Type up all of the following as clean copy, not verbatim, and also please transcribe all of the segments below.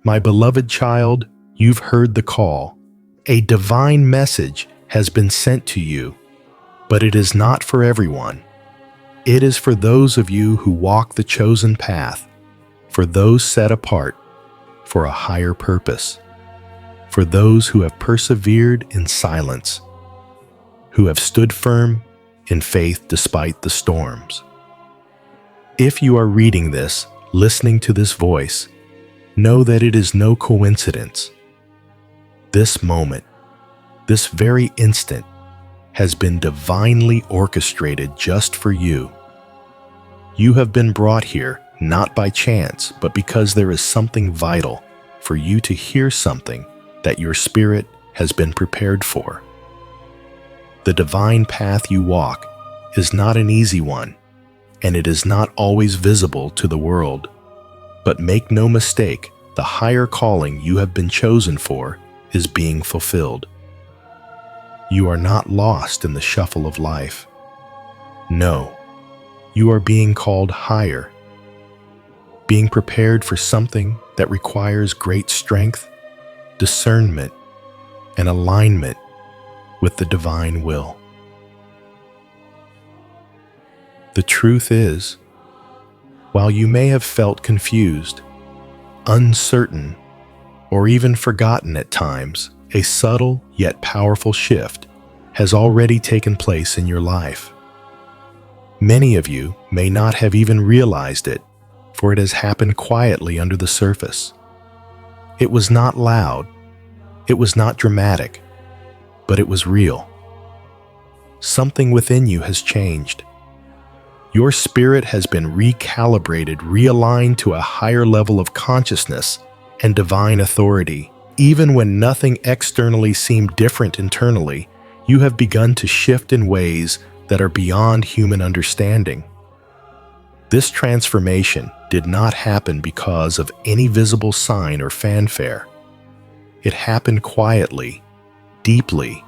My beloved child, you've heard the call. A divine message has been sent to you, but it is not for everyone. It is for those of you who walk the chosen path, for those set apart for a higher purpose, for those who have persevered in silence, who have stood firm in faith despite the storms. If you are reading this, listening to this voice, know that it is no coincidence. This moment, this very instant, has been divinely orchestrated just for you. You have been brought here not by chance, but because there is something vital for you to hear, something that your spirit has been prepared for. The divine path you walk is not an easy one, and it is not always visible to the world. But make no mistake, the higher calling you have been chosen for is being fulfilled. You are not lost in the shuffle of life. No, you are being called higher, being prepared for something that requires great strength, discernment, and alignment with the divine will. The truth is, while you may have felt confused, uncertain, or even forgotten at times, a subtle yet powerful shift has already taken place in your life. Many of you may not have even realized it, for it has happened quietly under the surface. It was not loud, it was not dramatic, but it was real. Something within you has changed. Your spirit has been recalibrated, realigned to a higher level of consciousness and divine authority. Even when nothing externally seemed different internally, you have begun to shift in ways that are beyond human understanding. This transformation did not happen because of any visible sign or fanfare. It happened quietly, deeply,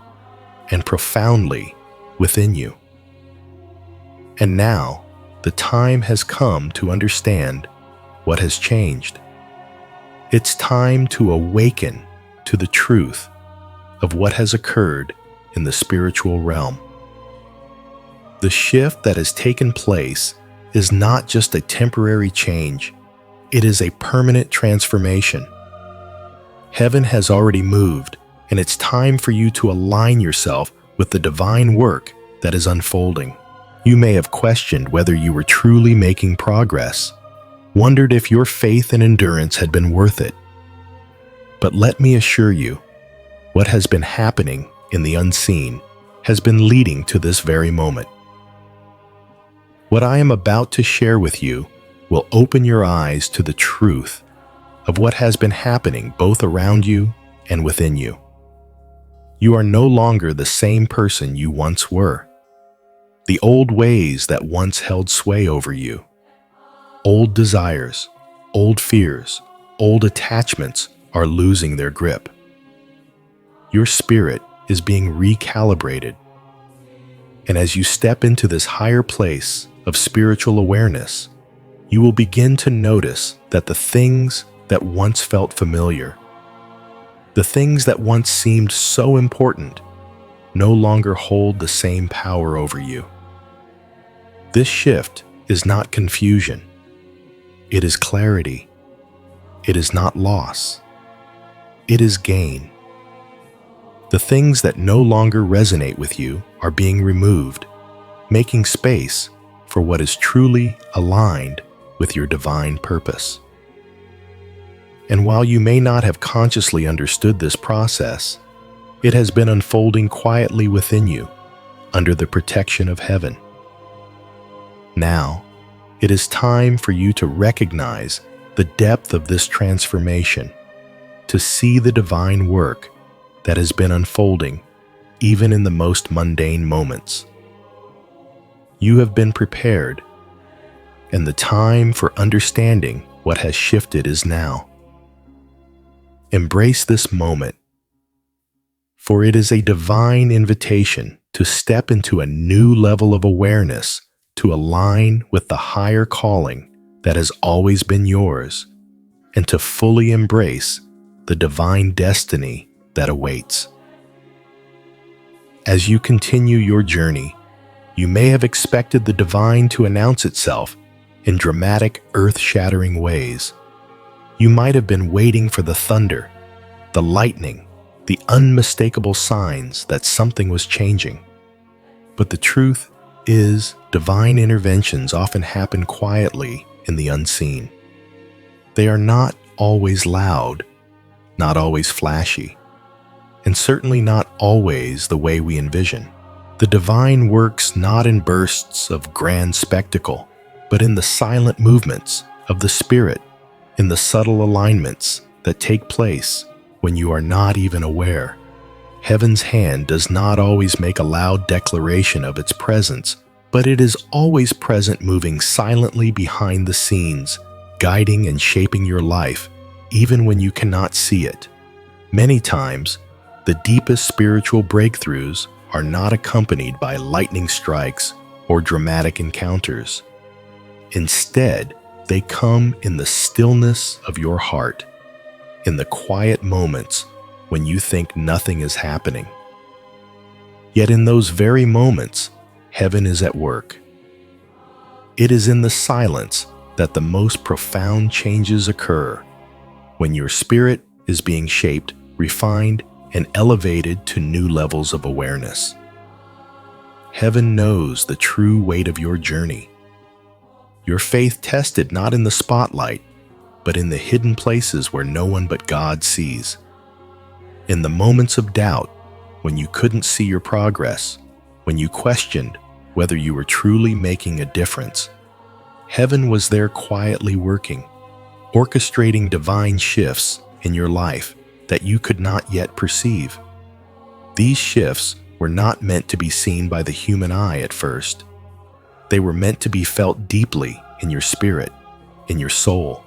and profoundly within you. And now, the time has come to understand what has changed. It's time to awaken to the truth of what has occurred in the spiritual realm. The shift that has taken place is not just a temporary change, it is a permanent transformation. Heaven has already moved, and it's time for you to align yourself with the divine work that is unfolding. You may have questioned whether you were truly making progress, wondered if your faith and endurance had been worth it. But let me assure you, what has been happening in the unseen has been leading to this very moment. What I am about to share with you will open your eyes to the truth of what has been happening both around you and within you. You are no longer the same person you once were. The old ways that once held sway over you, old desires, old fears, old attachments are losing their grip. Your spirit is being recalibrated. And as you step into this higher place of spiritual awareness, you will begin to notice that the things that once felt familiar, the things that once seemed so important, no longer hold the same power over you. This shift is not confusion. It is clarity. It is not loss. It is gain. The things that no longer resonate with you are being removed, making space for what is truly aligned with your divine purpose. And while you may not have consciously understood this process, it has been unfolding quietly within you, under the protection of heaven. Now, it is time for you to recognize the depth of this transformation, to see the divine work that has been unfolding even in the most mundane moments. You have been prepared, and the time for understanding what has shifted is now. Embrace this moment, for it is a divine invitation to step into a new level of awareness, to align with the higher calling that has always been yours, and to fully embrace the divine destiny that awaits. As you continue your journey, you may have expected the divine to announce itself in dramatic, earth-shattering ways. You might have been waiting for the thunder, the lightning, the unmistakable signs that something was changing. But the truth is, divine interventions often happen quietly in the unseen. They are not always loud, not always flashy, and certainly not always the way we envision. The divine works not in bursts of grand spectacle, but in the silent movements of the Spirit, in the subtle alignments that take place when you are not even aware. Heaven's hand does not always make a loud declaration of its presence, but it is always present, moving silently behind the scenes, guiding and shaping your life, even when you cannot see it. Many times, the deepest spiritual breakthroughs are not accompanied by lightning strikes or dramatic encounters. Instead, they come in the stillness of your heart, in the quiet moments when you think nothing is happening. Yet in those very moments, heaven is at work. It is in the silence that the most profound changes occur, when your spirit is being shaped, refined, and elevated to new levels of awareness. Heaven knows the true weight of your journey. Your faith tested not in the spotlight, but in the hidden places where no one but God sees. In the moments of doubt, when you couldn't see your progress, when you questioned whether you were truly making a difference, heaven was there quietly working, orchestrating divine shifts in your life that you could not yet perceive. These shifts were not meant to be seen by the human eye at first. They were meant to be felt deeply in your spirit, in your soul,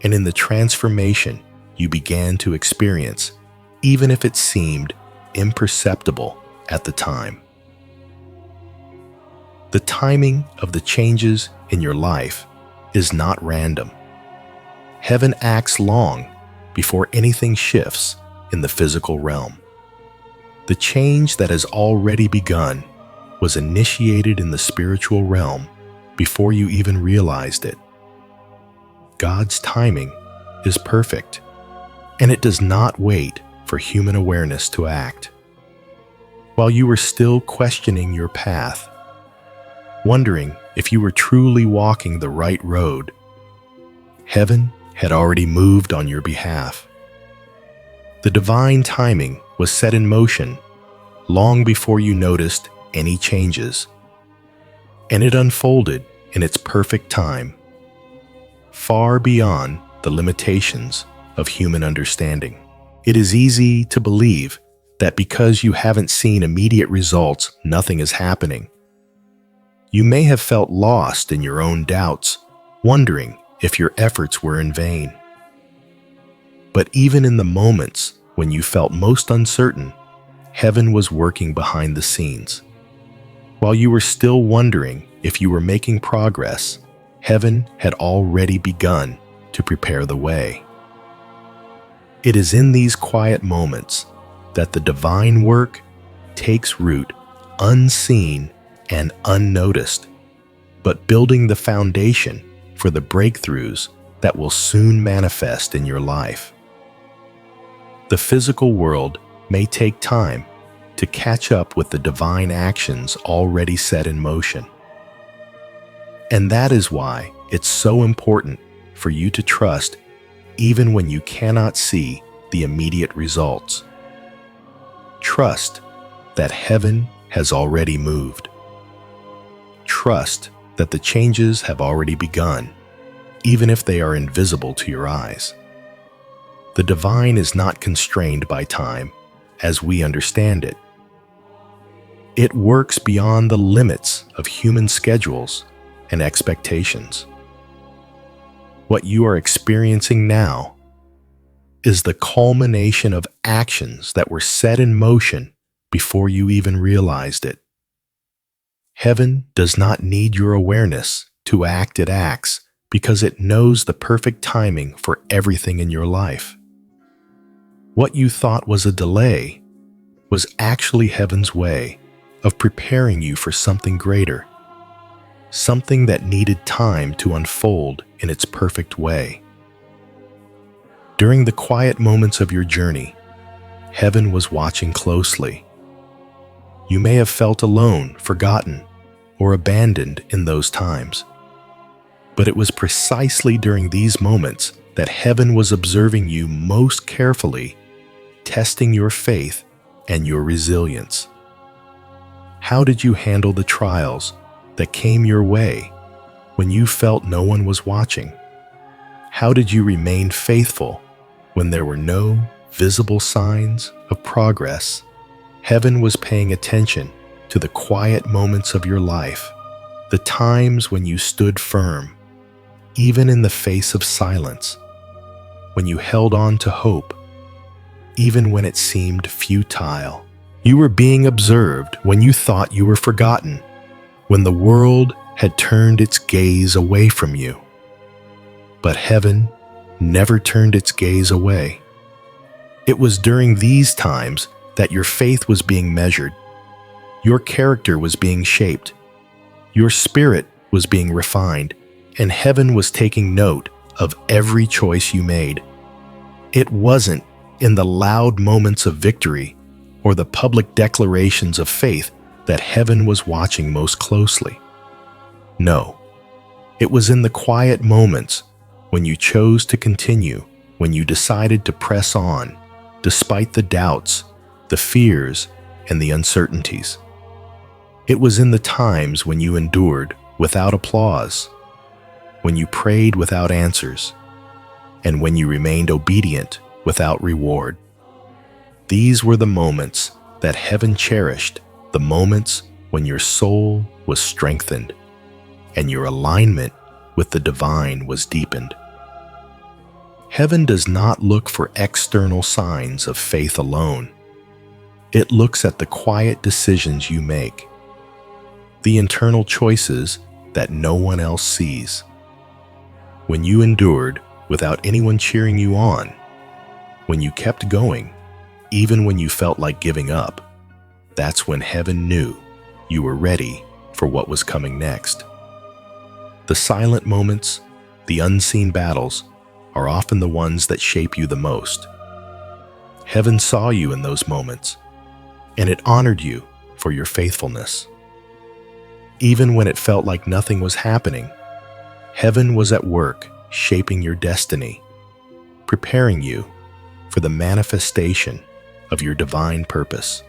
and in the transformation you began to experience, even if it seemed imperceptible at the time. The timing of the changes in your life is not random. Heaven acts long before anything shifts in the physical realm. The change that has already begun was initiated in the spiritual realm before you even realized it. God's timing is perfect, and it does not wait for human awareness to act. While you were still questioning your path, wondering if you were truly walking the right road, heaven had already moved on your behalf. The divine timing was set in motion long before you noticed any changes, and it unfolded in its perfect time, far beyond the limitations of human understanding. It is easy to believe that because you haven't seen immediate results, nothing is happening. You may have felt lost in your own doubts, wondering if your efforts were in vain. But even in the moments when you felt most uncertain, heaven was working behind the scenes. While you were still wondering if you were making progress, heaven had already begun to prepare the way. It is in these quiet moments that the divine work takes root, unseen and unnoticed, but building the foundation for the breakthroughs that will soon manifest in your life. The physical world may take time to catch up with the divine actions already set in motion. And that is why it's so important for you to trust even when you cannot see the immediate results. Trust that heaven has already moved. Trust that the changes have already begun, even if they are invisible to your eyes. The divine is not constrained by time as we understand it. It works beyond the limits of human schedules and expectations. What you are experiencing now is the culmination of actions that were set in motion before you even realized it. Heaven does not need your awareness to act, it acts because it knows the perfect timing for everything in your life. What you thought was a delay was actually heaven's way of preparing you for something greater, something that needed time to unfold in its perfect way. During the quiet moments of your journey, heaven was watching closely. You may have felt alone, forgotten, or abandoned in those times. But it was precisely during these moments that heaven was observing you most carefully, testing your faith and your resilience. How did you handle the trials that came your way when you felt no one was watching? How did you remain faithful when there were no visible signs of progress? Heaven was paying attention to the quiet moments of your life, the times when you stood firm, even in the face of silence, when you held on to hope, even when it seemed futile. You were being observed when you thought you were forgotten, when the world had turned its gaze away from you. But heaven never turned its gaze away. It was during these times that your faith was being measured, your character was being shaped, your spirit was being refined, and heaven was taking note of every choice you made. It wasn't in the loud moments of victory or the public declarations of faith that heaven was watching most closely. No, it was in the quiet moments when you chose to continue, when you decided to press on, despite the doubts, the fears, and the uncertainties. It was in the times when you endured without applause, when you prayed without answers, and when you remained obedient without reward. These were the moments that heaven cherished, the moments when your soul was strengthened and your alignment with the divine was deepened. Heaven does not look for external signs of faith alone. It looks at the quiet decisions you make, the internal choices that no one else sees. When you endured without anyone cheering you on, when you kept going, even when you felt like giving up, that's when heaven knew you were ready for what was coming next. The silent moments, the unseen battles, are often the ones that shape you the most. Heaven saw you in those moments, and it honored you for your faithfulness. Even when it felt like nothing was happening, heaven was at work shaping your destiny, preparing you for the manifestation of your divine purpose.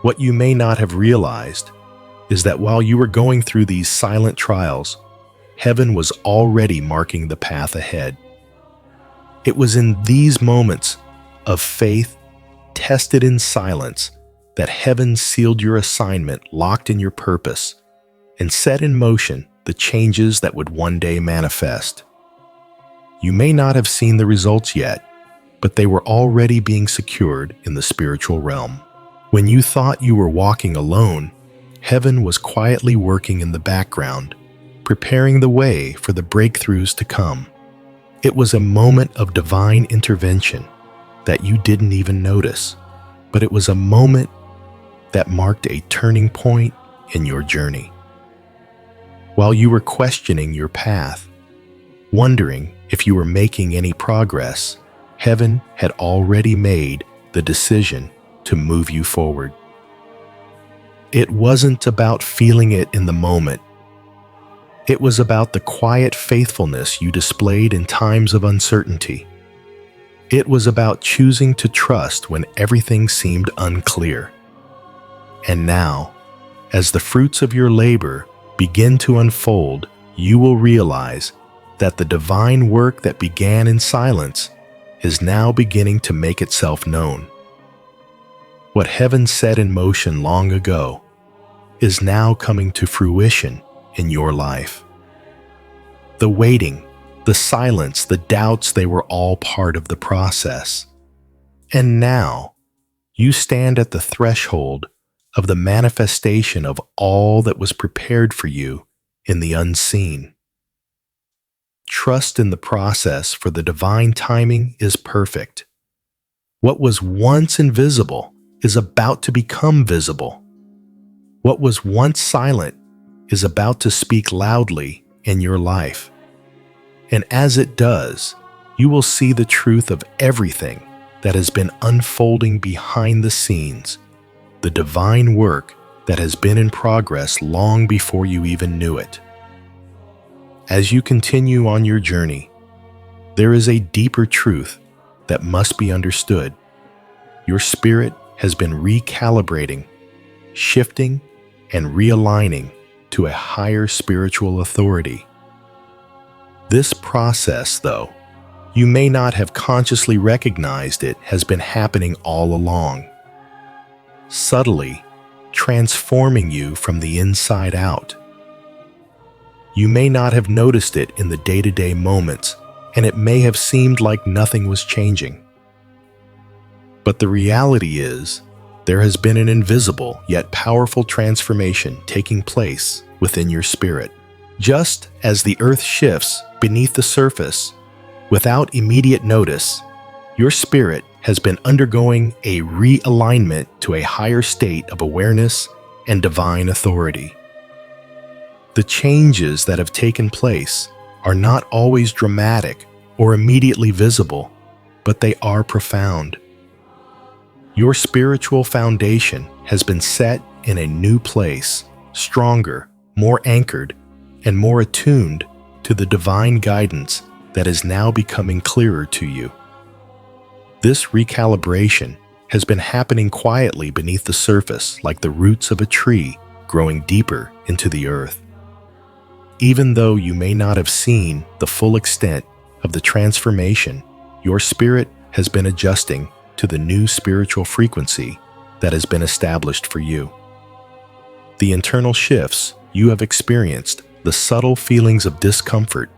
What you may not have realized is that while you were going through these silent trials, heaven was already marking the path ahead. It was in these moments of faith, tested in silence, that heaven sealed your assignment, locked in your purpose, and set in motion the changes that would one day manifest. You may not have seen the results yet, but they were already being secured in the spiritual realm. When you thought you were walking alone, heaven was quietly working in the background, preparing the way for the breakthroughs to come. It was a moment of divine intervention that you didn't even notice, but it was a moment that marked a turning point in your journey. While you were questioning your path, wondering if you were making any progress, heaven had already made the decision to move you forward. It wasn't about feeling it in the moment. It was about the quiet faithfulness you displayed in times of uncertainty. It was about choosing to trust when everything seemed unclear. And now, as the fruits of your labor begin to unfold, you will realize that the divine work that began in silence is now beginning to make itself known. What heaven set in motion long ago is now coming to fruition in your life. The waiting, the silence, the doubts, they were all part of the process. And now, you stand at the threshold of the manifestation of all that was prepared for you in the unseen. Trust in the process, for the divine timing is perfect. What was once invisible is about to become visible. What was once silent is about to speak loudly in your life. And as it does, you will see the truth of everything that has been unfolding behind the scenes, the divine work that has been in progress long before you even knew it. As you continue on your journey, there is a deeper truth that must be understood. Your spirit has been recalibrating, shifting, and realigning to a higher spiritual authority. This process, though, you may not have consciously recognized it, has been happening all along, subtly transforming you from the inside out. You may not have noticed it in the day-to-day moments, and it may have seemed like nothing was changing. But the reality is, there has been an invisible yet powerful transformation taking place within your spirit. Just as the earth shifts beneath the surface, without immediate notice, your spirit has been undergoing a realignment to a higher state of awareness and divine authority. The changes that have taken place are not always dramatic or immediately visible, but they are profound. Your spiritual foundation has been set in a new place, stronger, more anchored, and more attuned to the divine guidance that is now becoming clearer to you. This recalibration has been happening quietly beneath the surface, like the roots of a tree growing deeper into the earth. Even though you may not have seen the full extent of the transformation, your spirit has been adjusting to the new spiritual frequency that has been established for you. The internal shifts you have experienced, the subtle feelings of discomfort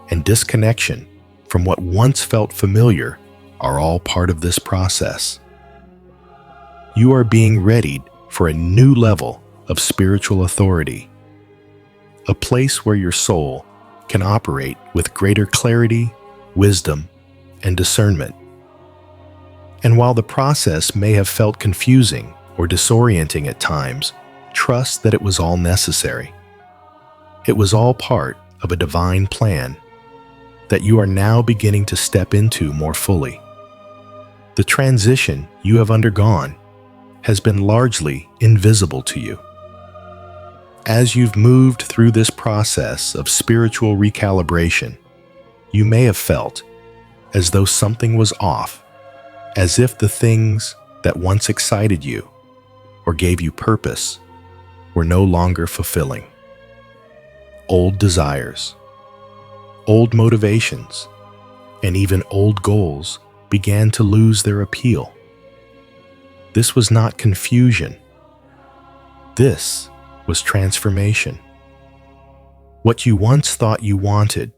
and disconnection from what once felt familiar, are all part of this process. You are being readied for a new level of spiritual authority, a place where your soul can operate with greater clarity, wisdom, and discernment. And while the process may have felt confusing or disorienting at times, trust that it was all necessary. It was all part of a divine plan that you are now beginning to step into more fully. The transition you have undergone has been largely invisible to you. As you've moved through this process of spiritual recalibration, you may have felt as though something was off, as if the things that once excited you or gave you purpose were no longer fulfilling. Old desires, old motivations, and even old goals began to lose their appeal. This was not confusion. This was transformation. What you once thought you wanted,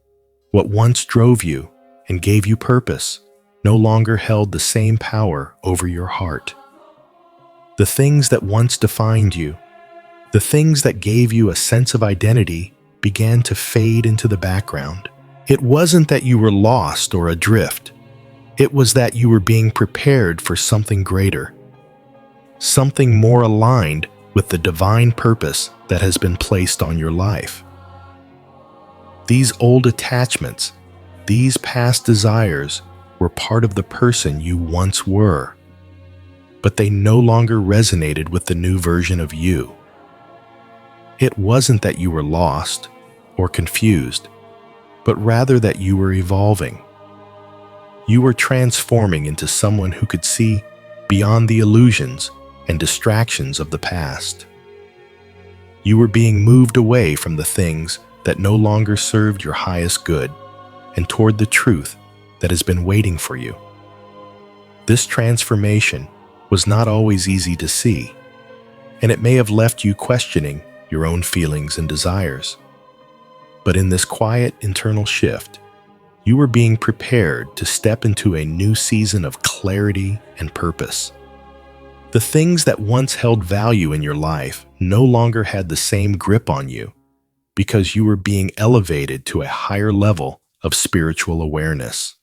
what once drove you and gave you purpose, no longer held the same power over your heart. The things that once defined you, the things that gave you a sense of identity, began to fade into the background. It wasn't that you were lost or adrift. It was that you were being prepared for something greater, something more aligned with the divine purpose that has been placed on your life. These old attachments, these past desires, were part of the person you once were, but they no longer resonated with the new version of you. It wasn't that you were lost or confused, but rather that you were evolving. You were transforming into someone who could see beyond the illusions and distractions of the past. You were being moved away from the things that no longer served your highest good and toward the truth that has been waiting for you. This transformation was not always easy to see, and it may have left you questioning your own feelings and desires. But in this quiet internal shift, you were being prepared to step into a new season of clarity and purpose. The things that once held value in your life no longer had the same grip on you because you were being elevated to a higher level of spiritual awareness.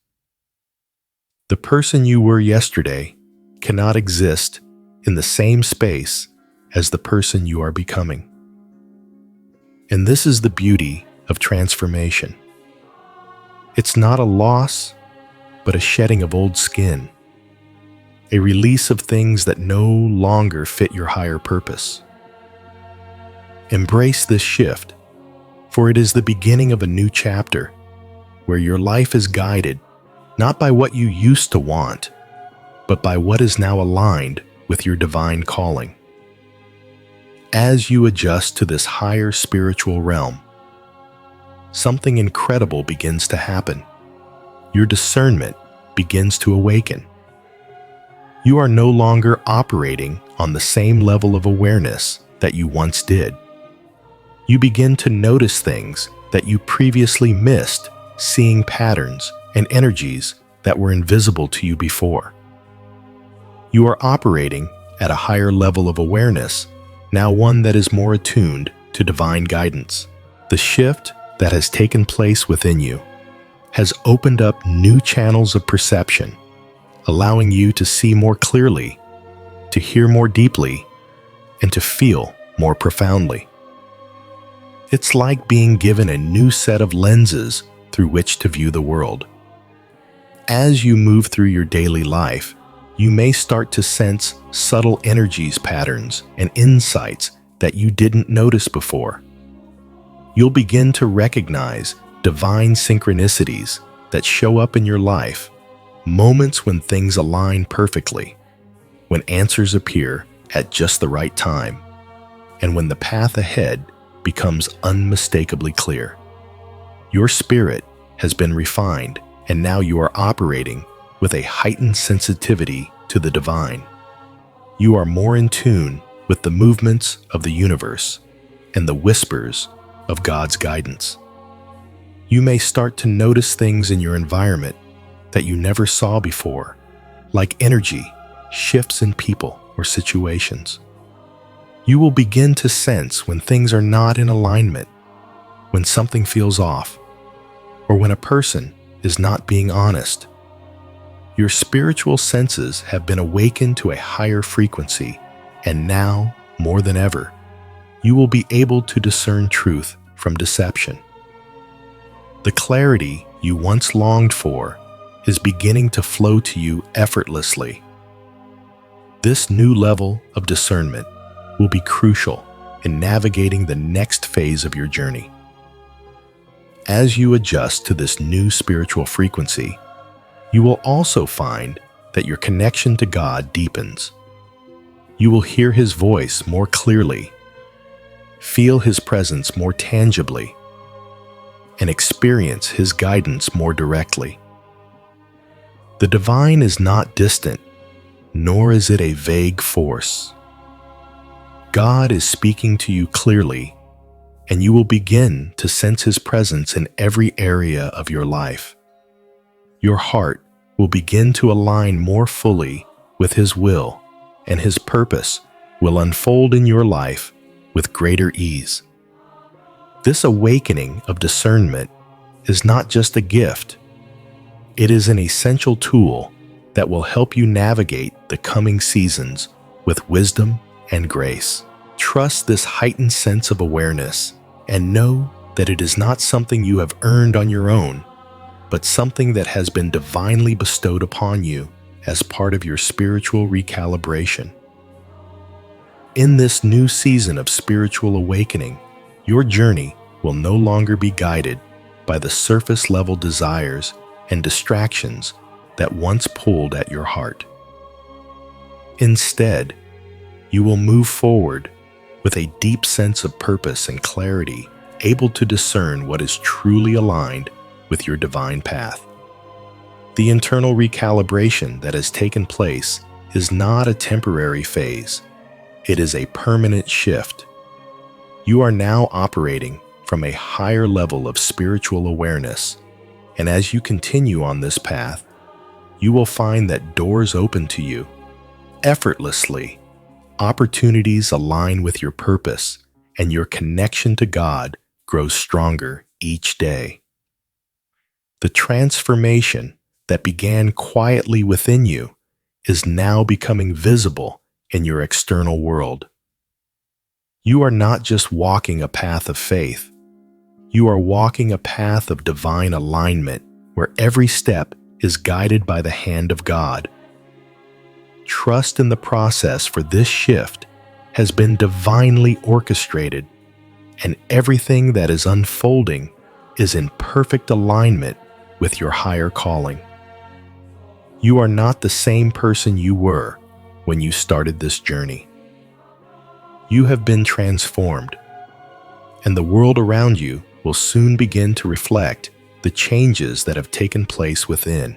The person you were yesterday cannot exist in the same space as the person you are becoming. And this is the beauty of transformation. It's not a loss, but a shedding of old skin, a release of things that no longer fit your higher purpose. Embrace this shift, for it is the beginning of a new chapter where your life is guided not by what you used to want, but by what is now aligned with your divine calling. As you adjust to this higher spiritual realm, something incredible begins to happen. Your discernment begins to awaken. You are no longer operating on the same level of awareness that you once did. You begin to notice things that you previously missed, seeing patterns and energies that were invisible to you before. You are operating at a higher level of awareness, now one that is more attuned to divine guidance. The shift that has taken place within you has opened up new channels of perception, allowing you to see more clearly, to hear more deeply, and to feel more profoundly. It's like being given a new set of lenses through which to view the world. As you move through your daily life, you may start to sense subtle energies, patterns, and insights that you didn't notice before. You'll begin to recognize divine synchronicities that show up in your life, moments when things align perfectly, when answers appear at just the right time, and when the path ahead becomes unmistakably clear. Your spirit has been refined, and now you are operating with a heightened sensitivity to the divine. You are more in tune with the movements of the universe and the whispers of God's guidance. You may start to notice things in your environment that you never saw before, like energy, shifts in people or situations. You will begin to sense when things are not in alignment, when something feels off, or when a person is not being honest. Your spiritual senses have been awakened to a higher frequency, and now, more than ever, you will be able to discern truth from deception. The clarity you once longed for is beginning to flow to you effortlessly. This new level of discernment will be crucial in navigating the next phase of your journey. As you adjust to this new spiritual frequency, you will also find that your connection to God deepens. You will hear His voice more clearly, feel His presence more tangibly, and experience His guidance more directly. The divine is not distant, nor is it a vague force. God is speaking to you clearly, and you will begin to sense His presence in every area of your life. Your heart will begin to align more fully with His will, and His purpose will unfold in your life with greater ease. This awakening of discernment is not just a gift. It is an essential tool that will help you navigate the coming seasons with wisdom and grace. Trust this heightened sense of awareness and know that it is not something you have earned on your own, but something that has been divinely bestowed upon you as part of your spiritual recalibration. In this new season of spiritual awakening, your journey will no longer be guided by the surface-level desires and distractions that once pulled at your heart. Instead, you will move forward with a deep sense of purpose and clarity, able to discern what is truly aligned with your divine path. The internal recalibration that has taken place is not a temporary phase. It is a permanent shift. You are now operating from a higher level of spiritual awareness, and as you continue on this path, you will find that doors open to you effortlessly. Opportunities align with your purpose, and your connection to God grows stronger each day. The transformation that began quietly within you is now becoming visible in your external world. You are not just walking a path of faith. You are walking a path of divine alignment where every step is guided by the hand of God. Trust in the process, for this shift has been divinely orchestrated, and everything that is unfolding is in perfect alignment with your higher calling. You are not the same person you were when you started this journey. You have been transformed, and the world around you will soon begin to reflect the changes that have taken place within.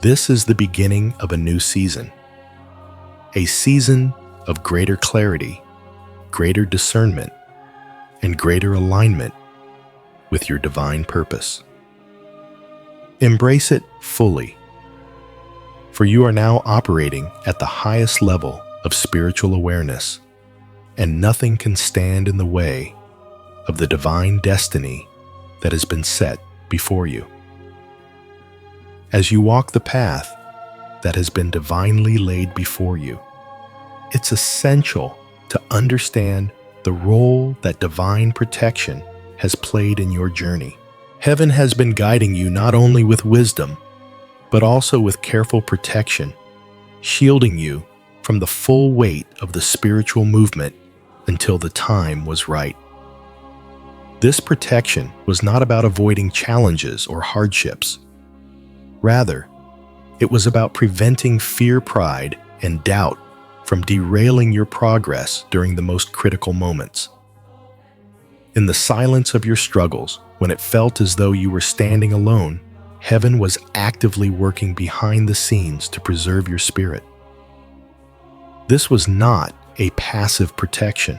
This is the beginning of a new season, a season of greater clarity, greater discernment, and greater alignment with your divine purpose. Embrace it fully, for you are now operating at the highest level of spiritual awareness, and nothing can stand in the way of the divine destiny that has been set before you. As you walk the path that has been divinely laid before you, it's essential to understand the role that divine protection has played in your journey. Heaven has been guiding you not only with wisdom, but also with careful protection, shielding you from the full weight of the spiritual movement until the time was right. This protection was not about avoiding challenges or hardships. Rather, it was about preventing fear, pride, and doubt from derailing your progress during the most critical moments. In the silence of your struggles, when it felt as though you were standing alone, heaven was actively working behind the scenes to preserve your spirit. This was not a passive protection.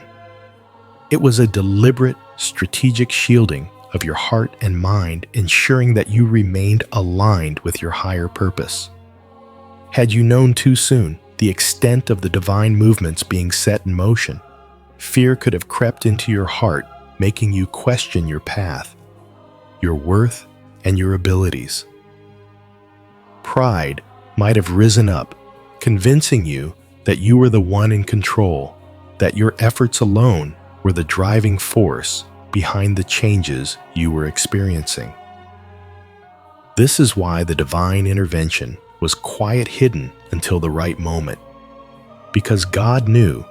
It was a deliberate, strategic shielding of your heart and mind, ensuring that you remained aligned with your higher purpose. Had you known too soon the extent of the divine movements being set in motion, fear could have crept into your heart, making you question your path, your worth, and your abilities. Pride might have risen up, convincing you that you were the one in control, that your efforts alone were the driving force behind the changes you were experiencing. This is why the divine intervention was quiet, hidden until the right moment, because God knew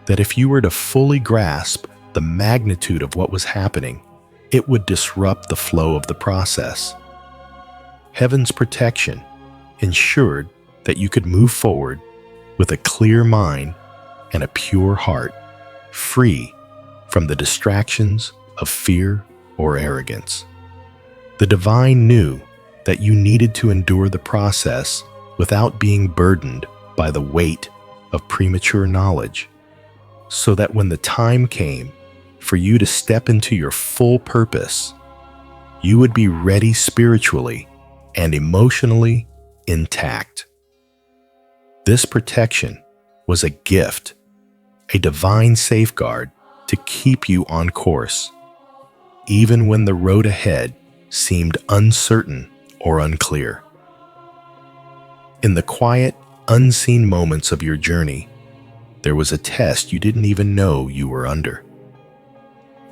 that if you were to fully grasp the magnitude of what was happening, it would disrupt the flow of the process. Heaven's protection ensured that you could move forward with a clear mind and a pure heart, free from the distractions of fear or arrogance. The divine knew that you needed to endure the process without being burdened by the weight of premature knowledge, so that when the time came for you to step into your full purpose, you would be ready spiritually and emotionally intact. This protection was a gift, a divine safeguard to keep you on course, even when the road ahead seemed uncertain or unclear. In the quiet, unseen moments of your journey, there was a test you didn't even know you were under.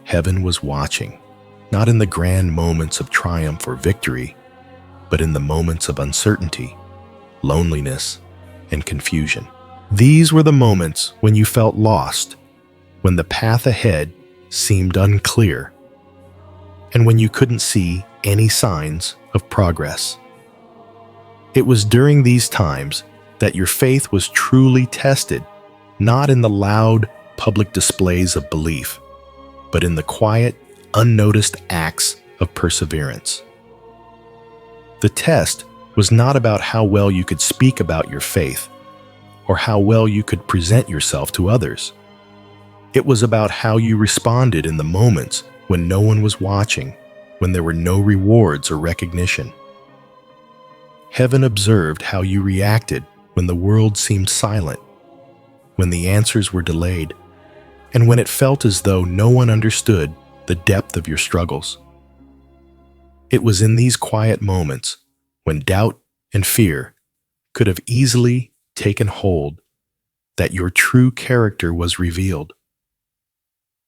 Heaven was watching, not in the grand moments of triumph or victory, but in the moments of uncertainty, loneliness, and confusion. These were the moments when you felt lost, when the path ahead seemed unclear, and when you couldn't see any signs of progress. It was during these times that your faith was truly tested, not in the loud public displays of belief, but in the quiet, unnoticed acts of perseverance. The test was not about how well you could speak about your faith or how well you could present yourself to others. It was about how you responded in the moments when no one was watching, when there were no rewards or recognition. Heaven observed how you reacted when the world seemed silent, when the answers were delayed, and when it felt as though no one understood the depth of your struggles. It was in these quiet moments, when doubt and fear could have easily taken hold, that your true character was revealed.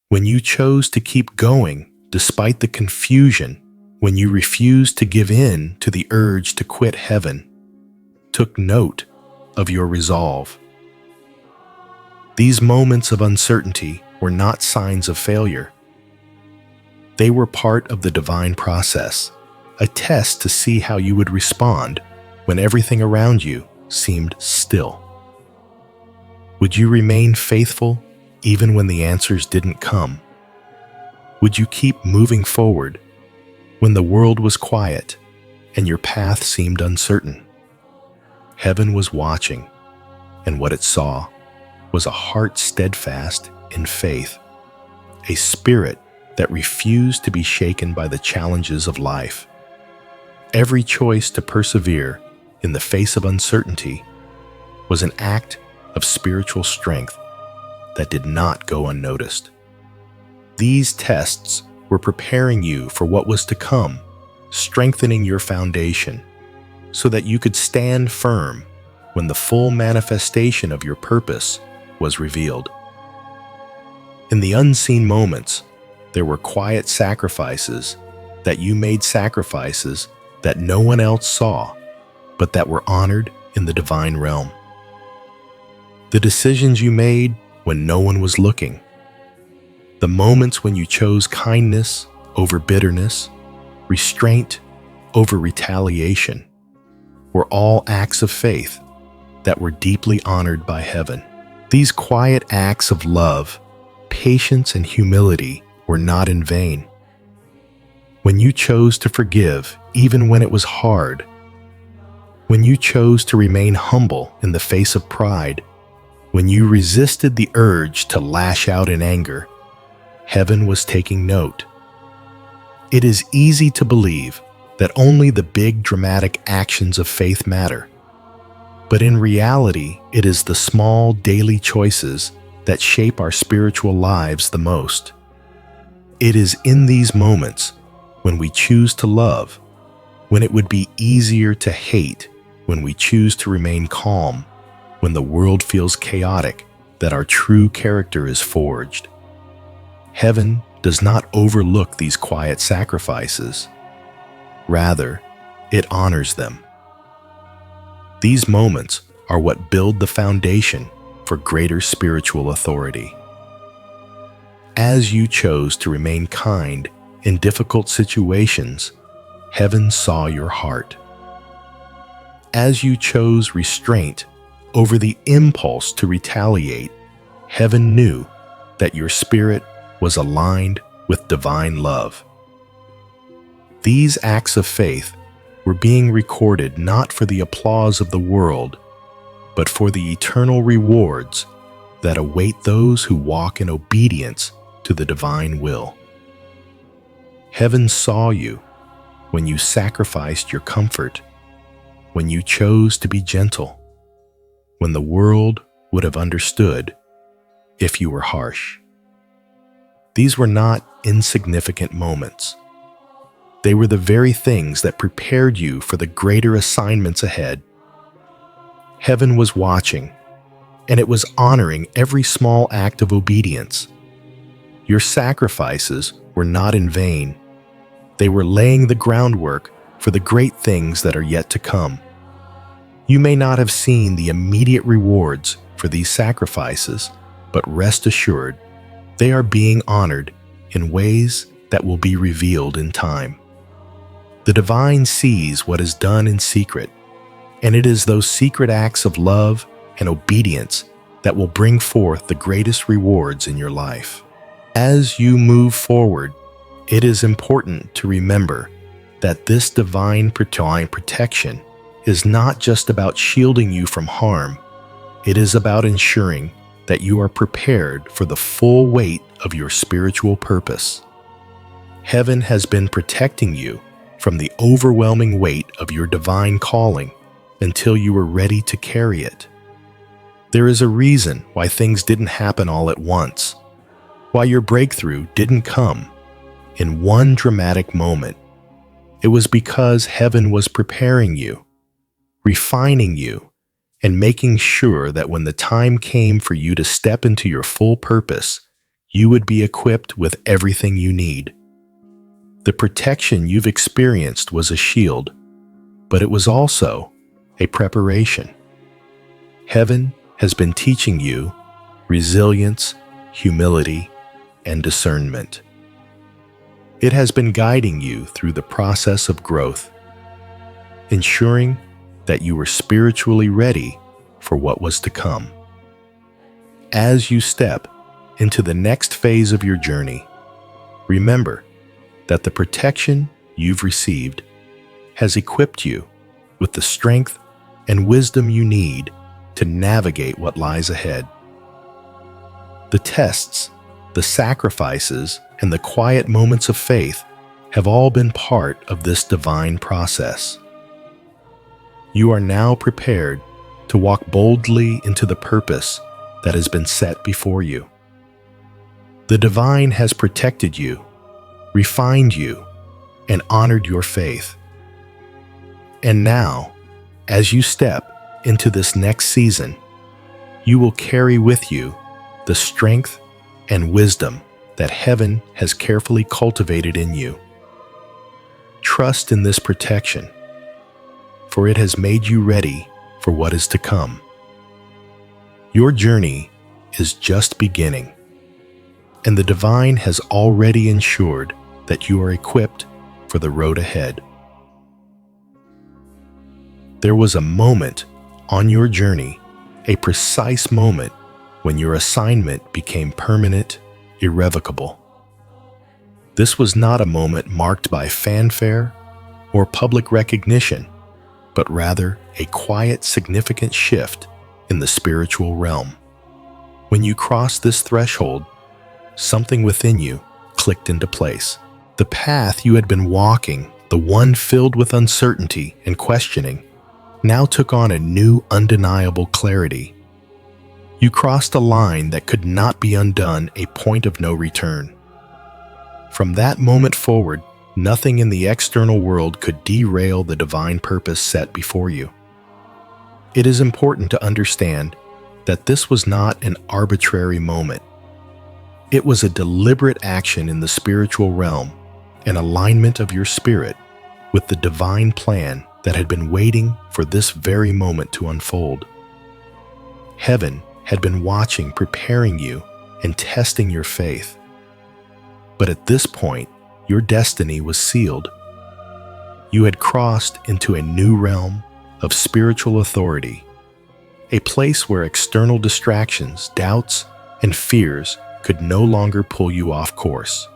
When you chose to keep going despite the confusion, when you refused to give in to the urge to quit heaven, took note of your resolve. These moments of uncertainty were not signs of failure. They were part of the divine process, a test to see how you would respond when everything around you seemed still. Would you remain faithful even when the answers didn't come? Would you keep moving forward when the world was quiet and your path seemed uncertain? Heaven was watching, and what it saw was a heart steadfast in faith, a spirit that refused to be shaken by the challenges of life. Every choice to persevere in the face of uncertainty was an act of spiritual strength that did not go unnoticed. These tests were preparing you for what was to come, strengthening your foundation so that you could stand firm when the full manifestation of your purpose was revealed. In the unseen moments, there were quiet sacrifices that you made, sacrifices that no one else saw, but that were honored in the divine realm. The decisions you made when no one was looking, the moments when you chose kindness over bitterness, restraint over retaliation, were all acts of faith that were deeply honored by heaven. These quiet acts of love, patience, and humility were not in vain. When you chose to forgive even when it was hard, when you chose to remain humble in the face of pride, when you resisted the urge to lash out in anger, heaven was taking note. It is easy to believe that only the big dramatic actions of faith matter. But in reality, it is the small daily choices that shape our spiritual lives the most. It is in these moments when we choose to love, when it would be easier to hate, when we choose to remain calm, when the world feels chaotic, that our true character is forged. Heaven does not overlook these quiet sacrifices. Rather, it honors them. These moments are what build the foundation for greater spiritual authority. As you chose to remain kind in difficult situations, heaven saw your heart. As you chose restraint over the impulse to retaliate, heaven knew that your spirit was aligned with divine love. These acts of faith were being recorded not for the applause of the world, but for the eternal rewards that await those who walk in obedience to the divine will. Heaven saw you when you sacrificed your comfort, when you chose to be gentle, when the world would have understood if you were harsh. These were not insignificant moments. They were the very things that prepared you for the greater assignments ahead. Heaven was watching, and it was honoring every small act of obedience. Your sacrifices were not in vain. They were laying the groundwork for the great things that are yet to come. You may not have seen the immediate rewards for these sacrifices, but rest assured, they are being honored in ways that will be revealed in time. The divine sees what is done in secret, and it is those secret acts of love and obedience that will bring forth the greatest rewards in your life. As you move forward, it is important to remember that this divine protection is not just about shielding you from harm. It is about ensuring that you are prepared for the full weight of your spiritual purpose. Heaven has been protecting you from the overwhelming weight of your divine calling until you were ready to carry it. There is a reason why things didn't happen all at once, why your breakthrough didn't come in one dramatic moment. It was because heaven was preparing you, refining you, and making sure that when the time came for you to step into your full purpose, you would be equipped with everything you need. The protection you've experienced was a shield, but it was also a preparation. Heaven has been teaching you resilience, humility, and discernment. It has been guiding you through the process of growth, ensuring that you were spiritually ready for what was to come. As you step into the next phase of your journey, remember that the protection you've received has equipped you with the strength and wisdom you need to navigate what lies ahead. The tests, the sacrifices, and the quiet moments of faith have all been part of this divine process. You are now prepared to walk boldly into the purpose that has been set before you. The divine has protected you, refined you, and honored your faith. And now, as you step into this next season, you will carry with you the strength and wisdom that heaven has carefully cultivated in you. Trust in this protection, for it has made you ready for what is to come. Your journey is just beginning, and the divine has already ensured that you are equipped for the road ahead. There was a moment on your journey, a precise moment when your assignment became permanent, irrevocable. This was not a moment marked by fanfare or public recognition, but rather a quiet, significant shift in the spiritual realm. When you crossed this threshold, something within you clicked into place. The path you had been walking, the one filled with uncertainty and questioning, now took on a new, undeniable clarity. You crossed a line that could not be undone, a point of no return. From that moment forward, nothing in the external world could derail the divine purpose set before you. It is important to understand that this was not an arbitrary moment. It was a deliberate action in the spiritual realm, an alignment of your spirit with the divine plan that had been waiting for this very moment to unfold. Heaven had been watching, preparing you, and testing your faith. But at this point, your destiny was sealed. You had crossed into a new realm of spiritual authority, a place where external distractions, doubts, and fears could no longer pull you off course.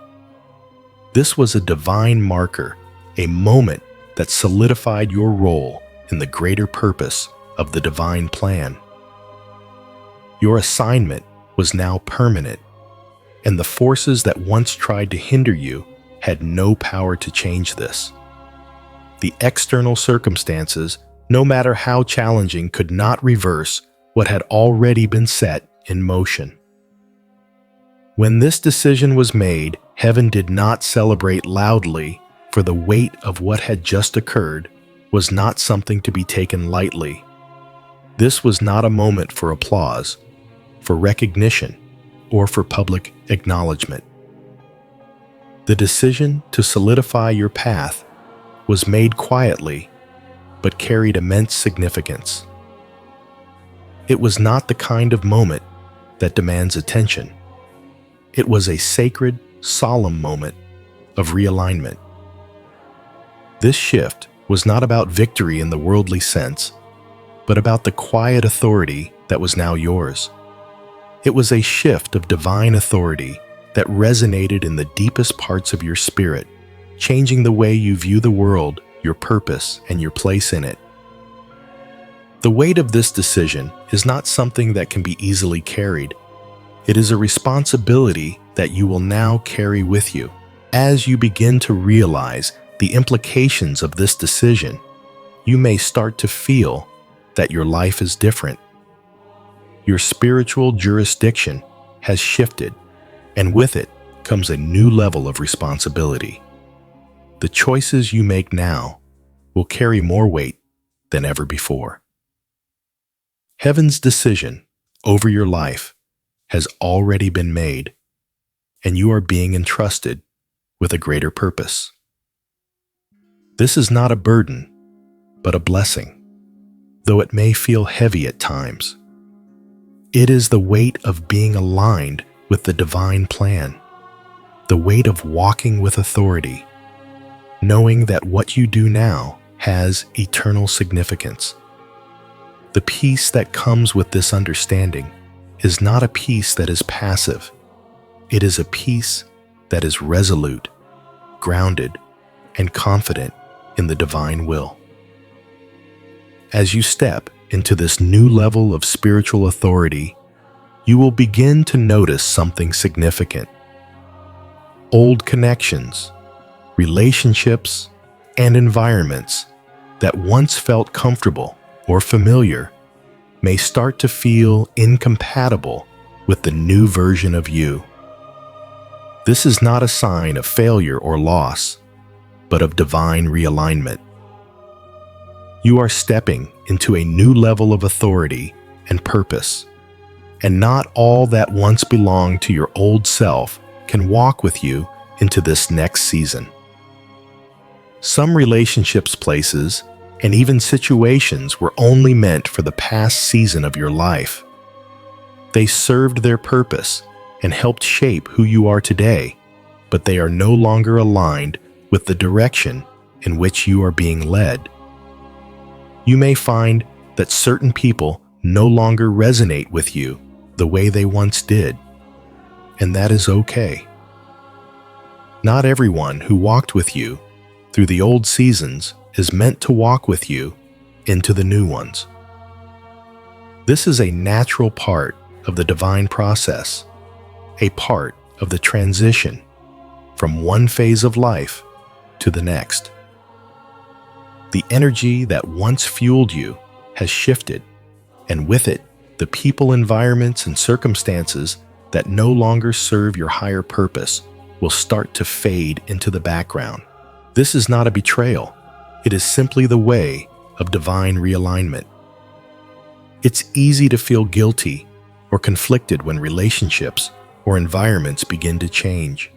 This was a divine marker, a moment that solidified your role in the greater purpose of the divine plan. Your assignment was now permanent, and the forces that once tried to hinder you had no power to change this. The external circumstances, no matter how challenging, could not reverse what had already been set in motion. When this decision was made, heaven did not celebrate loudly, for the weight of what had just occurred was not something to be taken lightly. This was not a moment for applause, for recognition, or for public acknowledgement. The decision to solidify your path was made quietly, but carried immense significance. It was not the kind of moment that demands attention. It was a sacred, solemn moment of realignment. This shift was not about victory in the worldly sense, but about the quiet authority that was now yours. It was a shift of divine authority that resonated in the deepest parts of your spirit, changing the way you view the world, your purpose, and your place in it. The weight of this decision is not something that can be easily carried. It is a responsibility that you will now carry with you. As you begin to realize the implications of this decision, you may start to feel that your life is different. Your spiritual jurisdiction has shifted, and with it comes a new level of responsibility. the choices you make now will carry more weight than ever before. Heaven's decision over your life has already been made, and you are being entrusted with a greater purpose. This is not a burden, but a blessing, though it may feel heavy at times. It is the weight of being aligned with the divine plan, the weight of walking with authority, knowing that what you do now has eternal significance. The peace that comes with this understanding is not a peace that is passive. It is a peace that is resolute, grounded, and confident in the divine will. As you step into this new level of spiritual authority, you will begin to notice something significant. Old connections, relationships, and environments that once felt comfortable or familiar may start to feel incompatible with the new version of you. This is not a sign of failure or loss, but of divine realignment. You are stepping into a new level of authority and purpose, and not all that once belonged to your old self can walk with you into this next season. Some relationships, places, and even situations were only meant for the past season of your life. They served their purpose and helped shape who you are today, but they are no longer aligned with the direction in which you are being led. You may find that certain people no longer resonate with you the way they once did, and that is okay. Not everyone who walked with you through the old seasons is meant to walk with you into the new ones. This is a natural part of the divine process, a part of the transition from one phase of life to the next. The energy that once fueled you has shifted, and with it, the people, environments, and circumstances that no longer serve your higher purpose will start to fade into the background. This is not a betrayal. It is simply the way of divine realignment. It's easy to feel guilty or conflicted when relationships or environments begin to change.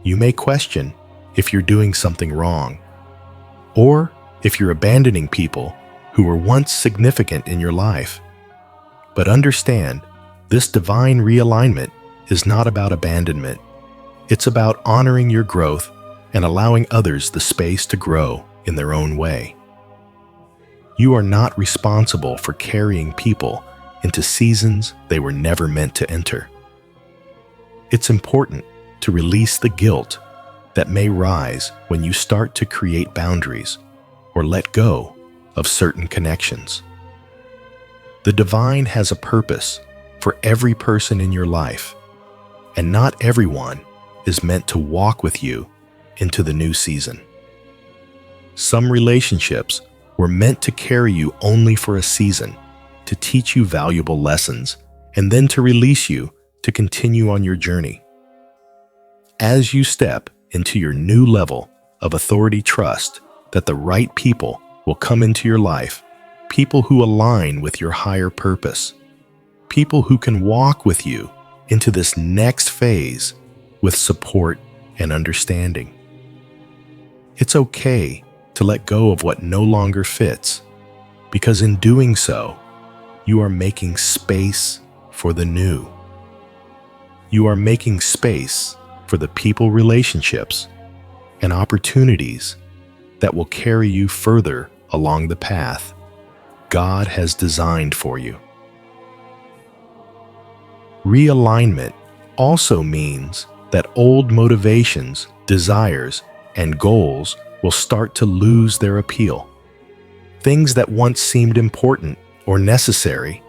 You may question if you're doing something wrong, or if you're abandoning people who were once significant in your life. But understand, this divine realignment is not about abandonment. It's about honoring your growth and allowing others the space to grow in their own way. You are not responsible for carrying people into seasons they were never meant to enter. It's important to release the guilt that may rise when you start to create boundaries or let go of certain connections. The divine has a purpose for every person in your life, and not everyone is meant to walk with you into the new season. Some relationships were meant to carry you only for a season, to teach you valuable lessons, and then to release you to continue on your journey. As you step into your new level of authority, trust that the right people will come into your life, people who align with your higher purpose, people who can walk with you into this next phase with support and understanding. It's okay to let go of what no longer fits, because in doing so, you are making space for the new. You are making space for the people, relationships, and opportunities that will carry you further along the path God has designed for you. Realignment also means that old motivations, desires, and goals will start to lose their appeal. Things that once seemed important or necessary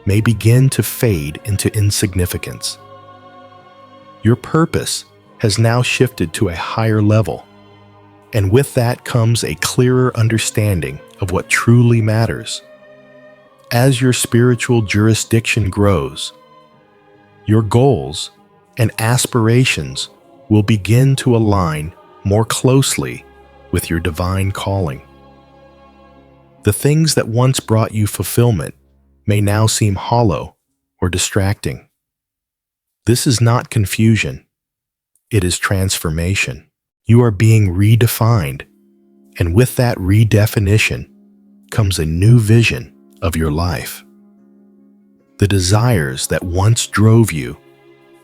may begin to fade into insignificance. Your purpose has now shifted to a higher level, and with that comes a clearer understanding of what truly matters. As your spiritual jurisdiction grows, your goals and aspirations will begin to align more closely with your divine calling. The things that once brought you fulfillment may now seem hollow or distracting. This is not confusion. It is transformation. You are being redefined, and with that redefinition comes a new vision of your life. The desires that once drove you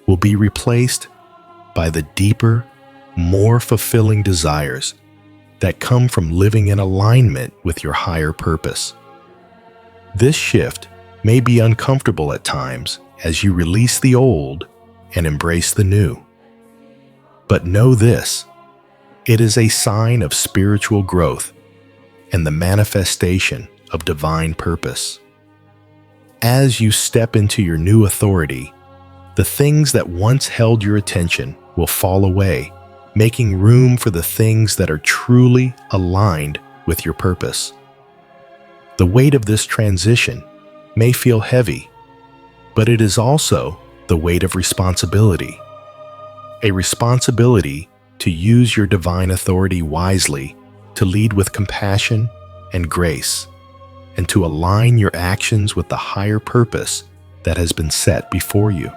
will be replaced by the deeper, more fulfilling desires that come from living in alignment with your higher purpose. This shift may be uncomfortable at times as you release the old and embrace the new. But know this, it is a sign of spiritual growth and the manifestation of divine purpose. As you step into your new authority, the things that once held your attention will fall away, making room for the things that are truly aligned with your purpose. The weight of this transition may feel heavy, but it is also the weight of responsibility. A responsibility to use your divine authority wisely, to lead with compassion and grace, and to align your actions with the higher purpose that has been set before you.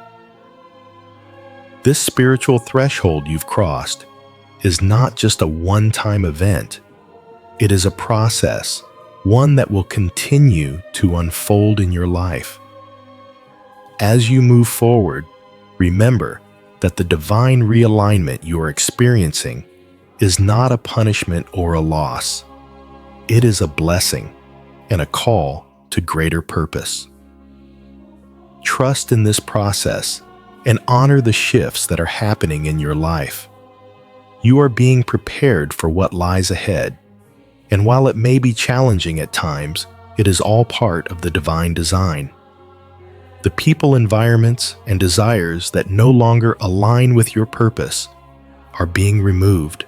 This spiritual threshold you've crossed is not just a one-time event. It is a process, one that will continue to unfold in your life. As you move forward, remember that the divine realignment you are experiencing is not a punishment or a loss. It is a blessing and a call to greater purpose. Trust in this process and honor the shifts that are happening in your life. You are being prepared for what lies ahead, and while it may be challenging at times, it is all part of the divine design. The people, environments, and desires that no longer align with your purpose are being removed,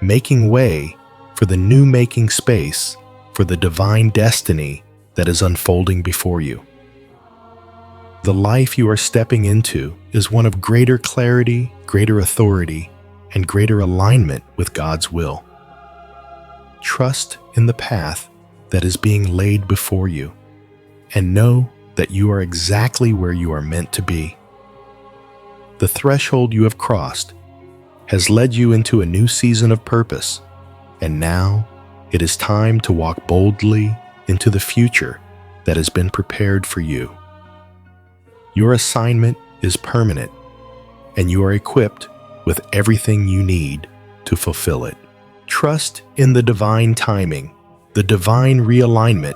making way for the new, making space for the divine destiny that is unfolding before you. The life you are stepping into is one of greater clarity, greater authority, and greater alignment with God's will. Trust in the path that is being laid before you, and know that you are exactly where you are meant to be. The threshold you have crossed has led you into a new season of purpose, and now it is time to walk boldly into the future that has been prepared for you. Your assignment is permanent, and you are equipped with everything you need to fulfill it. Trust in the divine timing, the divine realignment,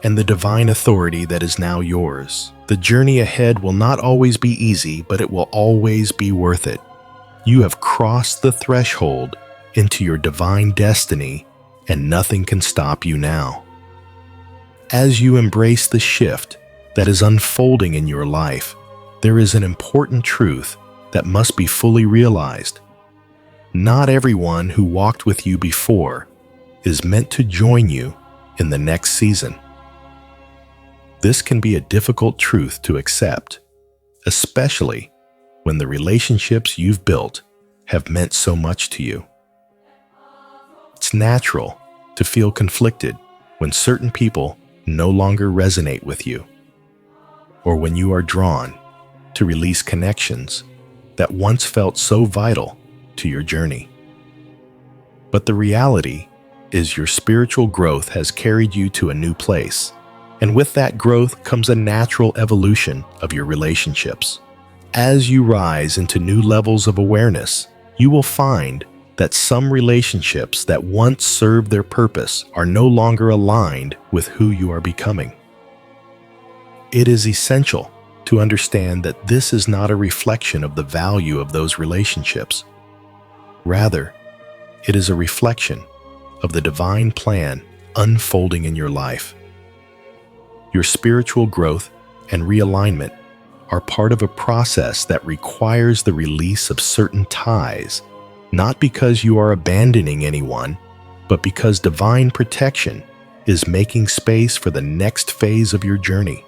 and the divine authority that is now yours. The journey ahead will not always be easy, but it will always be worth it. You have crossed the threshold into your divine destiny, and nothing can stop you now. As you embrace the shift that is unfolding in your life, there is an important truth that must be fully realized. Not everyone who walked with you before is meant to join you in the next season. This can be a difficult truth to accept, especially when the relationships you've built have meant so much to you. It's natural to feel conflicted when certain people no longer resonate with you, or when you are drawn to release connections that once felt so vital to your journey. But the reality is your spiritual growth has carried you to a new place, and with that growth comes a natural evolution of your relationships. As you rise into new levels of awareness, you will find that some relationships that once served their purpose are no longer aligned with who you are becoming. It is essential to understand that this is not a reflection of the value of those relationships. Rather, it is a reflection of the divine plan unfolding in your life. Your spiritual growth and realignment are part of a process that requires the release of certain ties, not because you are abandoning anyone, but because divine protection is making space for the next phase of your journey.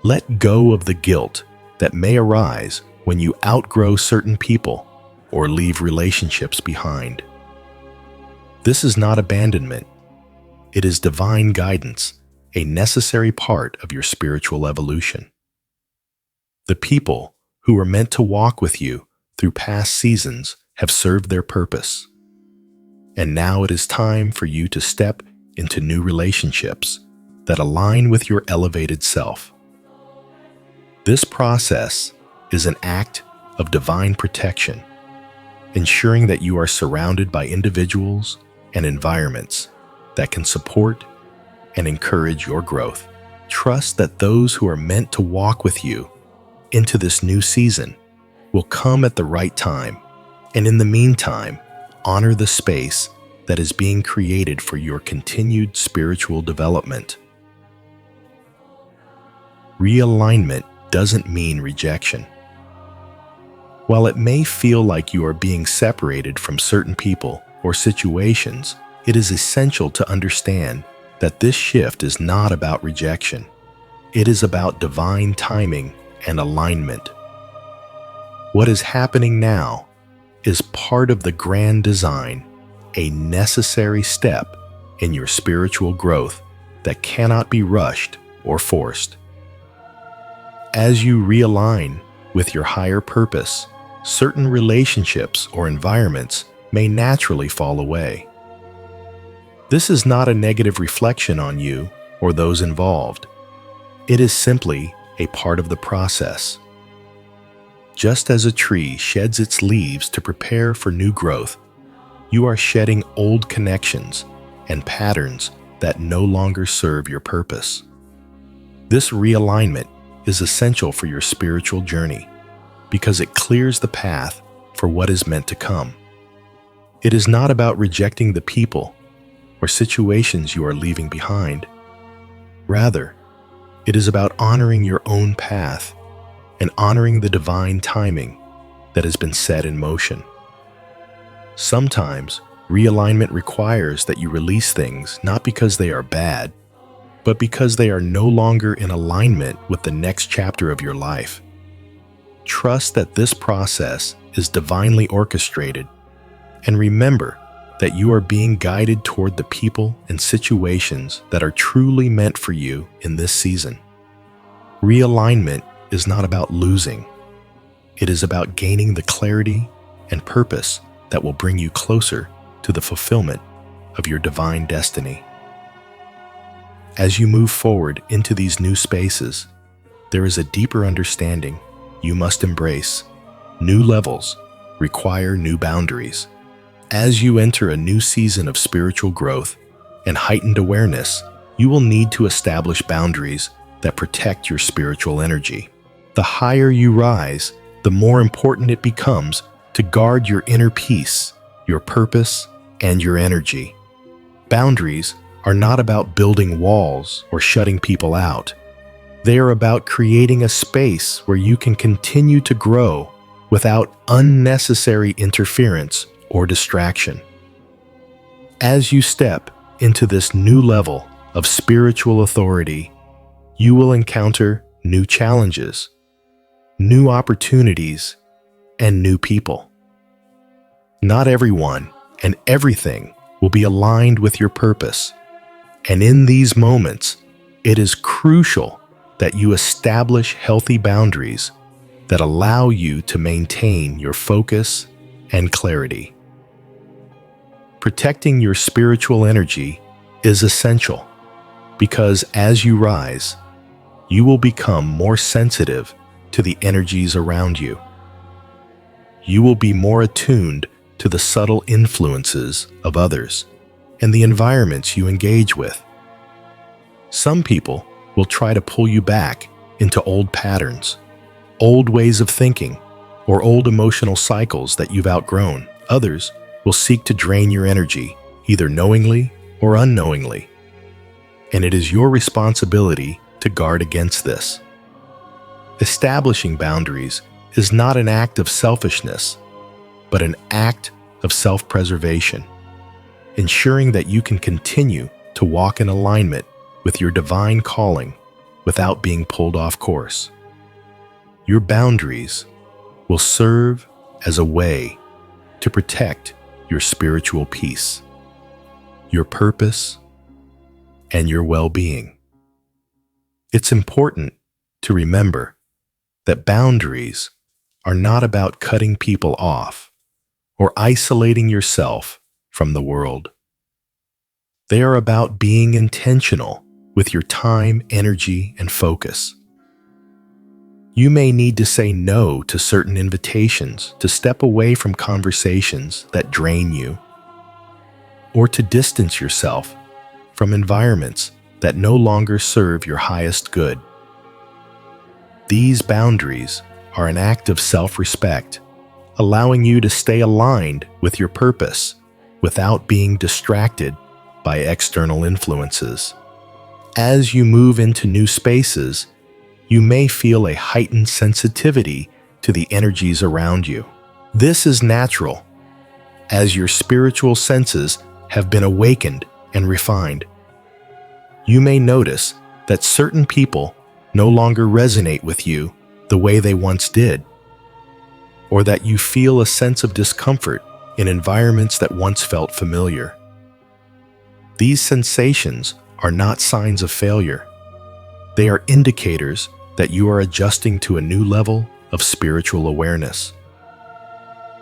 Let go of the guilt that may arise when you outgrow certain people or leave relationships behind. This is not abandonment. It is divine guidance, a necessary part of your spiritual evolution. The people who were meant to walk with you through past seasons have served their purpose. And now it is time for you to step into new relationships that align with your elevated self. This process is an act of divine protection, ensuring that you are surrounded by individuals and environments that can support and encourage your growth. Trust that those who are meant to walk with you into this new season will come at the right time, and in the meantime, honor the space that is being created for your continued spiritual development. Realignment doesn't mean rejection. While it may feel like you are being separated from certain people or situations, it is essential to understand that this shift is not about rejection. It is about divine timing and alignment. What is happening now is part of the grand design, a necessary step in your spiritual growth that cannot be rushed or forced. As you realign with your higher purpose, certain relationships or environments may naturally fall away. This is not a negative reflection on you or those involved. It is simply a part of the process. Just as a tree sheds its leaves to prepare for new growth, you are shedding old connections and patterns that no longer serve your purpose. This realignment is essential for your spiritual journey because it clears the path for what is meant to come. It is not about rejecting the people or situations you are leaving behind. Rather, it is about honoring your own path and honoring the divine timing that has been set in motion. Sometimes, realignment requires that you release things not because they are bad, but because they are no longer in alignment with the next chapter of your life. Trust that this process is divinely orchestrated, and remember that you are being guided toward the people and situations that are truly meant for you in this season. Realignment is not about losing. It is about gaining the clarity and purpose that will bring you closer to the fulfillment of your divine destiny. As you move forward into these new spaces, there is a deeper understanding you must embrace. New levels require new boundaries. As you enter a new season of spiritual growth and heightened awareness, you will need to establish boundaries that protect your spiritual energy. The higher you rise, the more important it becomes to guard your inner peace, your purpose, and your energy. Boundaries are not about building walls or shutting people out. They are about creating a space where you can continue to grow without unnecessary interference or distraction. As you step into this new level of spiritual authority, you will encounter new challenges, new opportunities, and new people. Not everyone and everything will be aligned with your purpose, and in these moments, it is crucial that you establish healthy boundaries that allow you to maintain your focus and clarity. Protecting your spiritual energy is essential because as you rise, you will become more sensitive to the energies around you. You will be more attuned to the subtle influences of others and the environments you engage with. Some people will try to pull you back into old patterns, old ways of thinking, or old emotional cycles that you've outgrown. Others will seek to drain your energy, either knowingly or unknowingly. And it is your responsibility to guard against this. Establishing boundaries is not an act of selfishness, but an act of self-preservation, ensuring that you can continue to walk in alignment with your divine calling without being pulled off course. Your boundaries will serve as a way to protect your spiritual peace, your purpose, and your well-being. It's important to remember that boundaries are not about cutting people off or isolating yourself from the world. They are about being intentional with your time, energy, and focus. You may need to say no to certain invitations, to step away from conversations that drain you, or to distance yourself from environments that no longer serve your highest good. These boundaries are an act of self-respect, allowing you to stay aligned with your purpose without being distracted by external influences. As you move into new spaces, you may feel a heightened sensitivity to the energies around you. This is natural, as your spiritual senses have been awakened and refined. You may notice that certain people no longer resonate with you the way they once did, or that you feel a sense of discomfort in environments that once felt familiar. These sensations are not signs of failure. They are indicators that you are adjusting to a new level of spiritual awareness.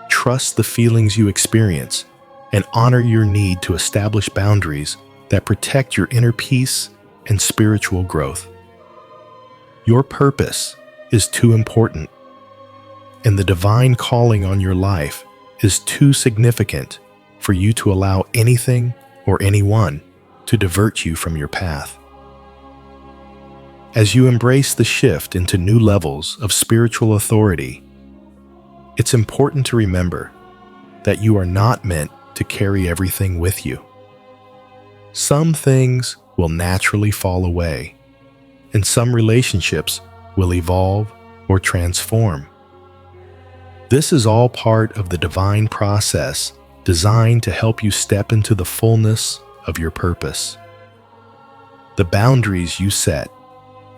Trust the feelings you experience and honor your need to establish boundaries that protect your inner peace and spiritual growth. Your purpose is too important, and the divine calling on your life is too significant for you to allow anything or anyone to divert you from your path. As you embrace the shift into new levels of spiritual authority, it's important to remember that you are not meant to carry everything with you. Some things will naturally fall away, and some relationships will evolve or transform. This is all part of the divine process designed to help you step into the fullness of your purpose. The boundaries you set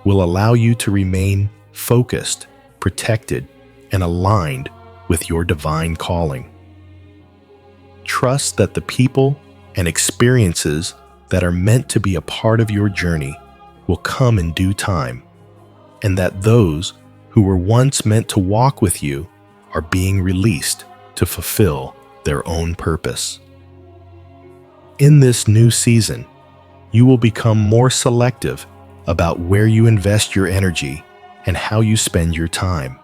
will allow you to remain focused, protected, and aligned with your divine calling. Trust that the people and experiences that are meant to be a part of your journey will come in due time, and that those who were once meant to walk with you are being released to fulfill their own purpose. In this new season, you will become more selective about where you invest your energy and how you spend your time.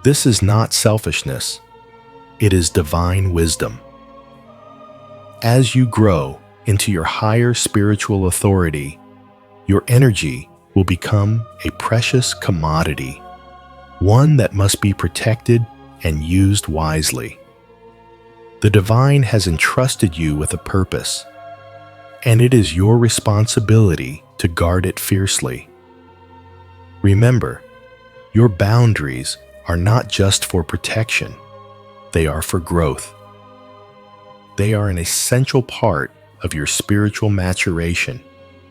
This is not selfishness, it is divine wisdom. As you grow into your higher spiritual authority, your energy will become a precious commodity, one that must be protected and used wisely. The divine has entrusted you with a purpose, and it is your responsibility to guard it fiercely. Remember, your boundaries are not just for protection, they are for growth. They are an essential part of your spiritual maturation,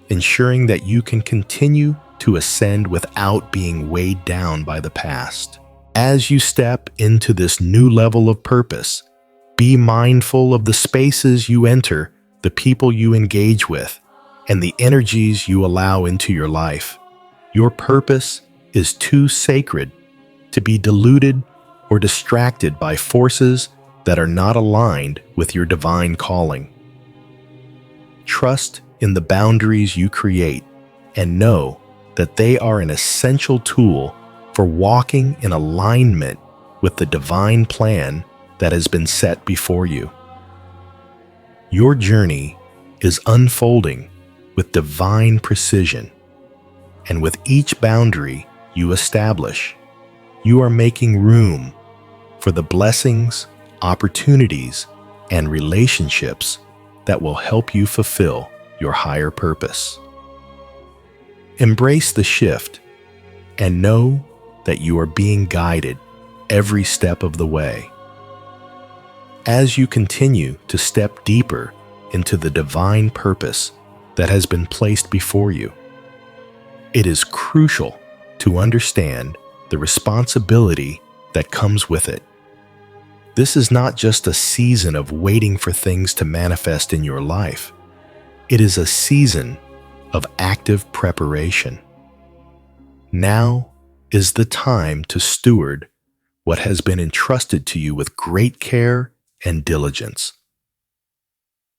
ensuring that you can continue to ascend without being weighed down by the past. As you step into this new level of purpose, be mindful of the spaces you enter, the people you engage with, and the energies you allow into your life. Your purpose is too sacred to be diluted or distracted by forces that are not aligned with your divine calling. Trust in the boundaries you create and know that they are an essential tool for walking in alignment with the divine plan that has been set before you. Your journey is unfolding with divine precision, and with each boundary you establish, you are making room for the blessings, opportunities, and relationships that will help you fulfill your higher purpose. Embrace the shift and know that you are being guided every step of the way. As you continue to step deeper into the divine purpose that has been placed before you, it is crucial to understand the responsibility that comes with it. This is not just a season of waiting for things to manifest in your life. It is a season of active preparation. Now is the time to steward what has been entrusted to you with great care and diligence.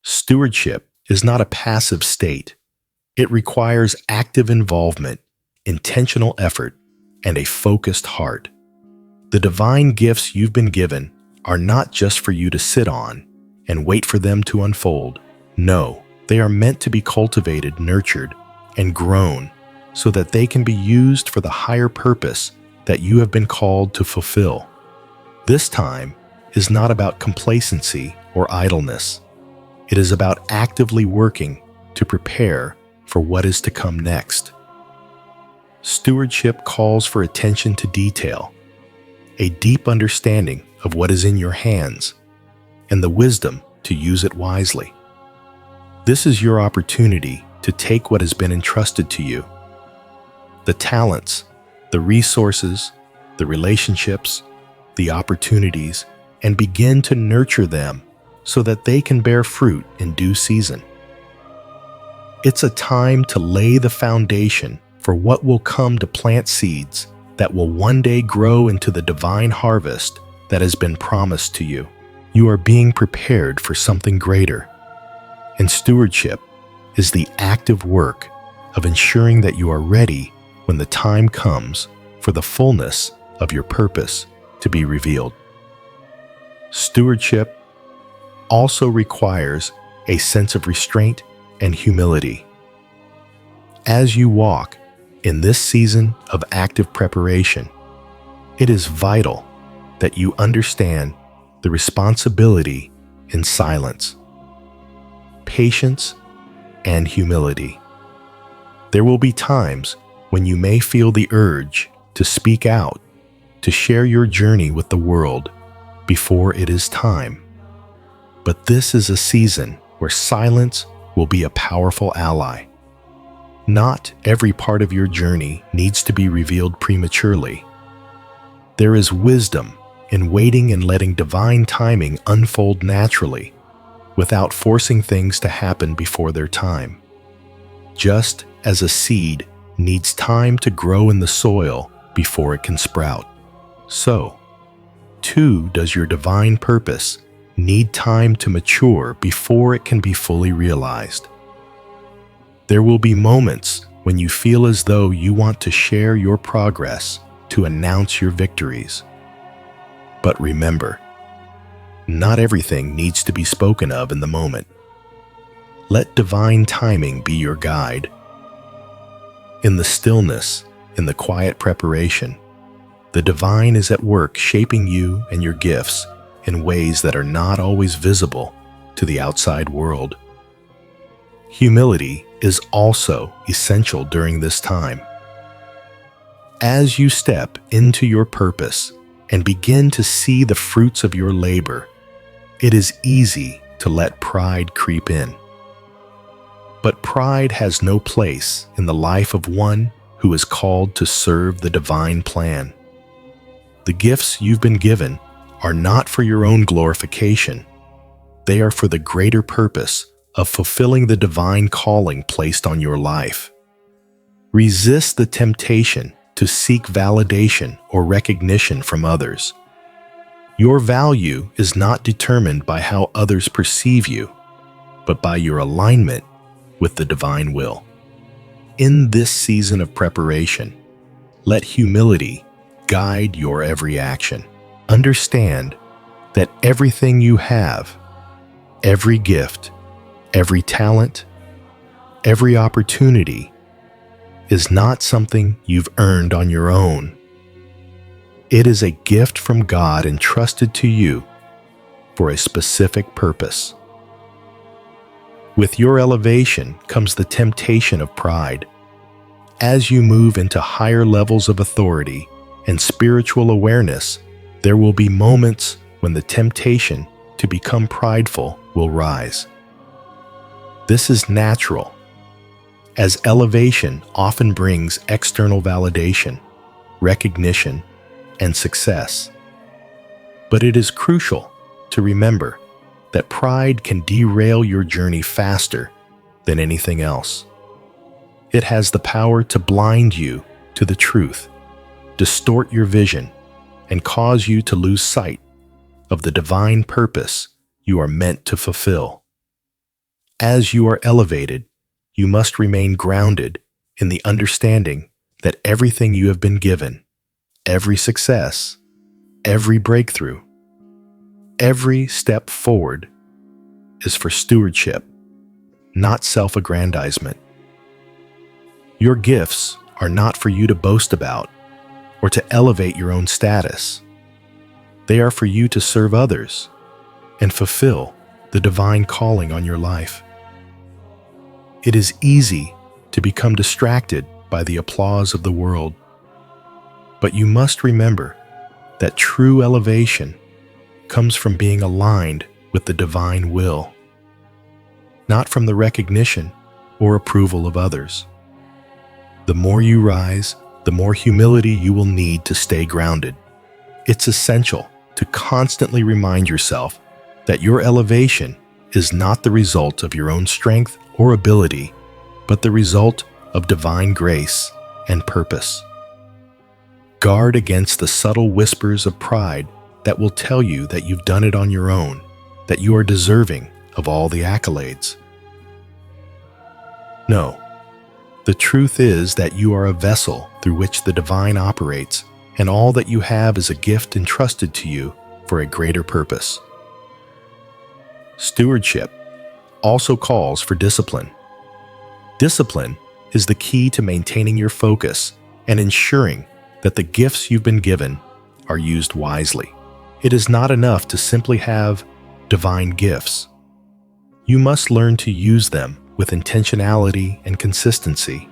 Stewardship is not a passive state. It requires active involvement, intentional effort, and a focused heart. The divine gifts you've been given are not just for you to sit on and wait for them to unfold. No, they are meant to be cultivated, nurtured, and grown so that they can be used for the higher purpose that you have been called to fulfill. This time is not about complacency or idleness. It is about actively working to prepare for what is to come next. Stewardship calls for attention to detail, a deep understanding of what is in your hands, and the wisdom to use it wisely. This is your opportunity to take what has been entrusted to you, the talents, the resources, the relationships, the opportunities, and begin to nurture them so that they can bear fruit in due season. It's a time to lay the foundation for what will come to plant seeds that will one day grow into the divine harvest that has been promised to you. You are being prepared for something greater, and stewardship is the active work of ensuring that you are ready when the time comes for the fullness of your purpose to be revealed. Stewardship also requires a sense of restraint and humility. As you walk in this season of active preparation, it is vital that you understand the responsibility in silence, patience, and humility. There will be times when you may feel the urge to speak out, to share your journey with the world before it is time. But this is a season where silence will be a powerful ally. Not every part of your journey needs to be revealed prematurely. There is wisdom in waiting and letting divine timing unfold naturally, without forcing things to happen before their time. Just as a seed needs time to grow in the soil before it can sprout, so, too, does your divine purpose need time to mature before it can be fully realized. There will be moments when you feel as though you want to share your progress, to announce your victories. But remember, not everything needs to be spoken of in the moment. Let divine timing be your guide. In the stillness, in the quiet preparation, the divine is at work shaping you and your gifts in ways that are not always visible to the outside world. Humility is also essential during this time. As you step into your purpose and begin to see the fruits of your labor, it is easy to let pride creep in. But pride has no place in the life of one who is called to serve the divine plan. The gifts you've been given are not for your own glorification. They are for the greater purpose of fulfilling the divine calling placed on your life. Resist the temptation to seek validation or recognition from others. Your value is not determined by how others perceive you, but by your alignment with the divine will. In this season of preparation, let humility guide your every action. Understand that everything you have, every gift, every talent, every opportunity is not something you've earned on your own. It is a gift from God entrusted to you for a specific purpose. With your elevation comes the temptation of pride. As you move into higher levels of authority and spiritual awareness, there will be moments when the temptation to become prideful will rise. This is natural, as elevation often brings external validation, recognition, and success. But it is crucial to remember that pride can derail your journey faster than anything else. It has the power to blind you to the truth, distort your vision, and cause you to lose sight of the divine purpose you are meant to fulfill. As you are elevated, you must remain grounded in the understanding that everything you have been given, every success, every breakthrough, every step forward is for stewardship, not self-aggrandizement. Your gifts are not for you to boast about or to elevate your own status. They are for you to serve others and fulfill the divine calling on your life. It is easy to become distracted by the applause of the world, but you must remember that true elevation comes from being aligned with the divine will, not from the recognition or approval of others. The more you rise, the more humility you will need to stay grounded. It's essential to constantly remind yourself that your elevation is not the result of your own strength or ability, but the result of divine grace and purpose. Guard against the subtle whispers of pride that will tell you that you've done it on your own, that you are deserving of all the accolades. No, the truth is that you are a vessel through which the divine operates, and all that you have is a gift entrusted to you for a greater purpose. Stewardship also calls for discipline. Discipline is the key to maintaining your focus and ensuring that the gifts you've been given are used wisely. It is not enough to simply have divine gifts. You must learn to use them with intentionality and consistency.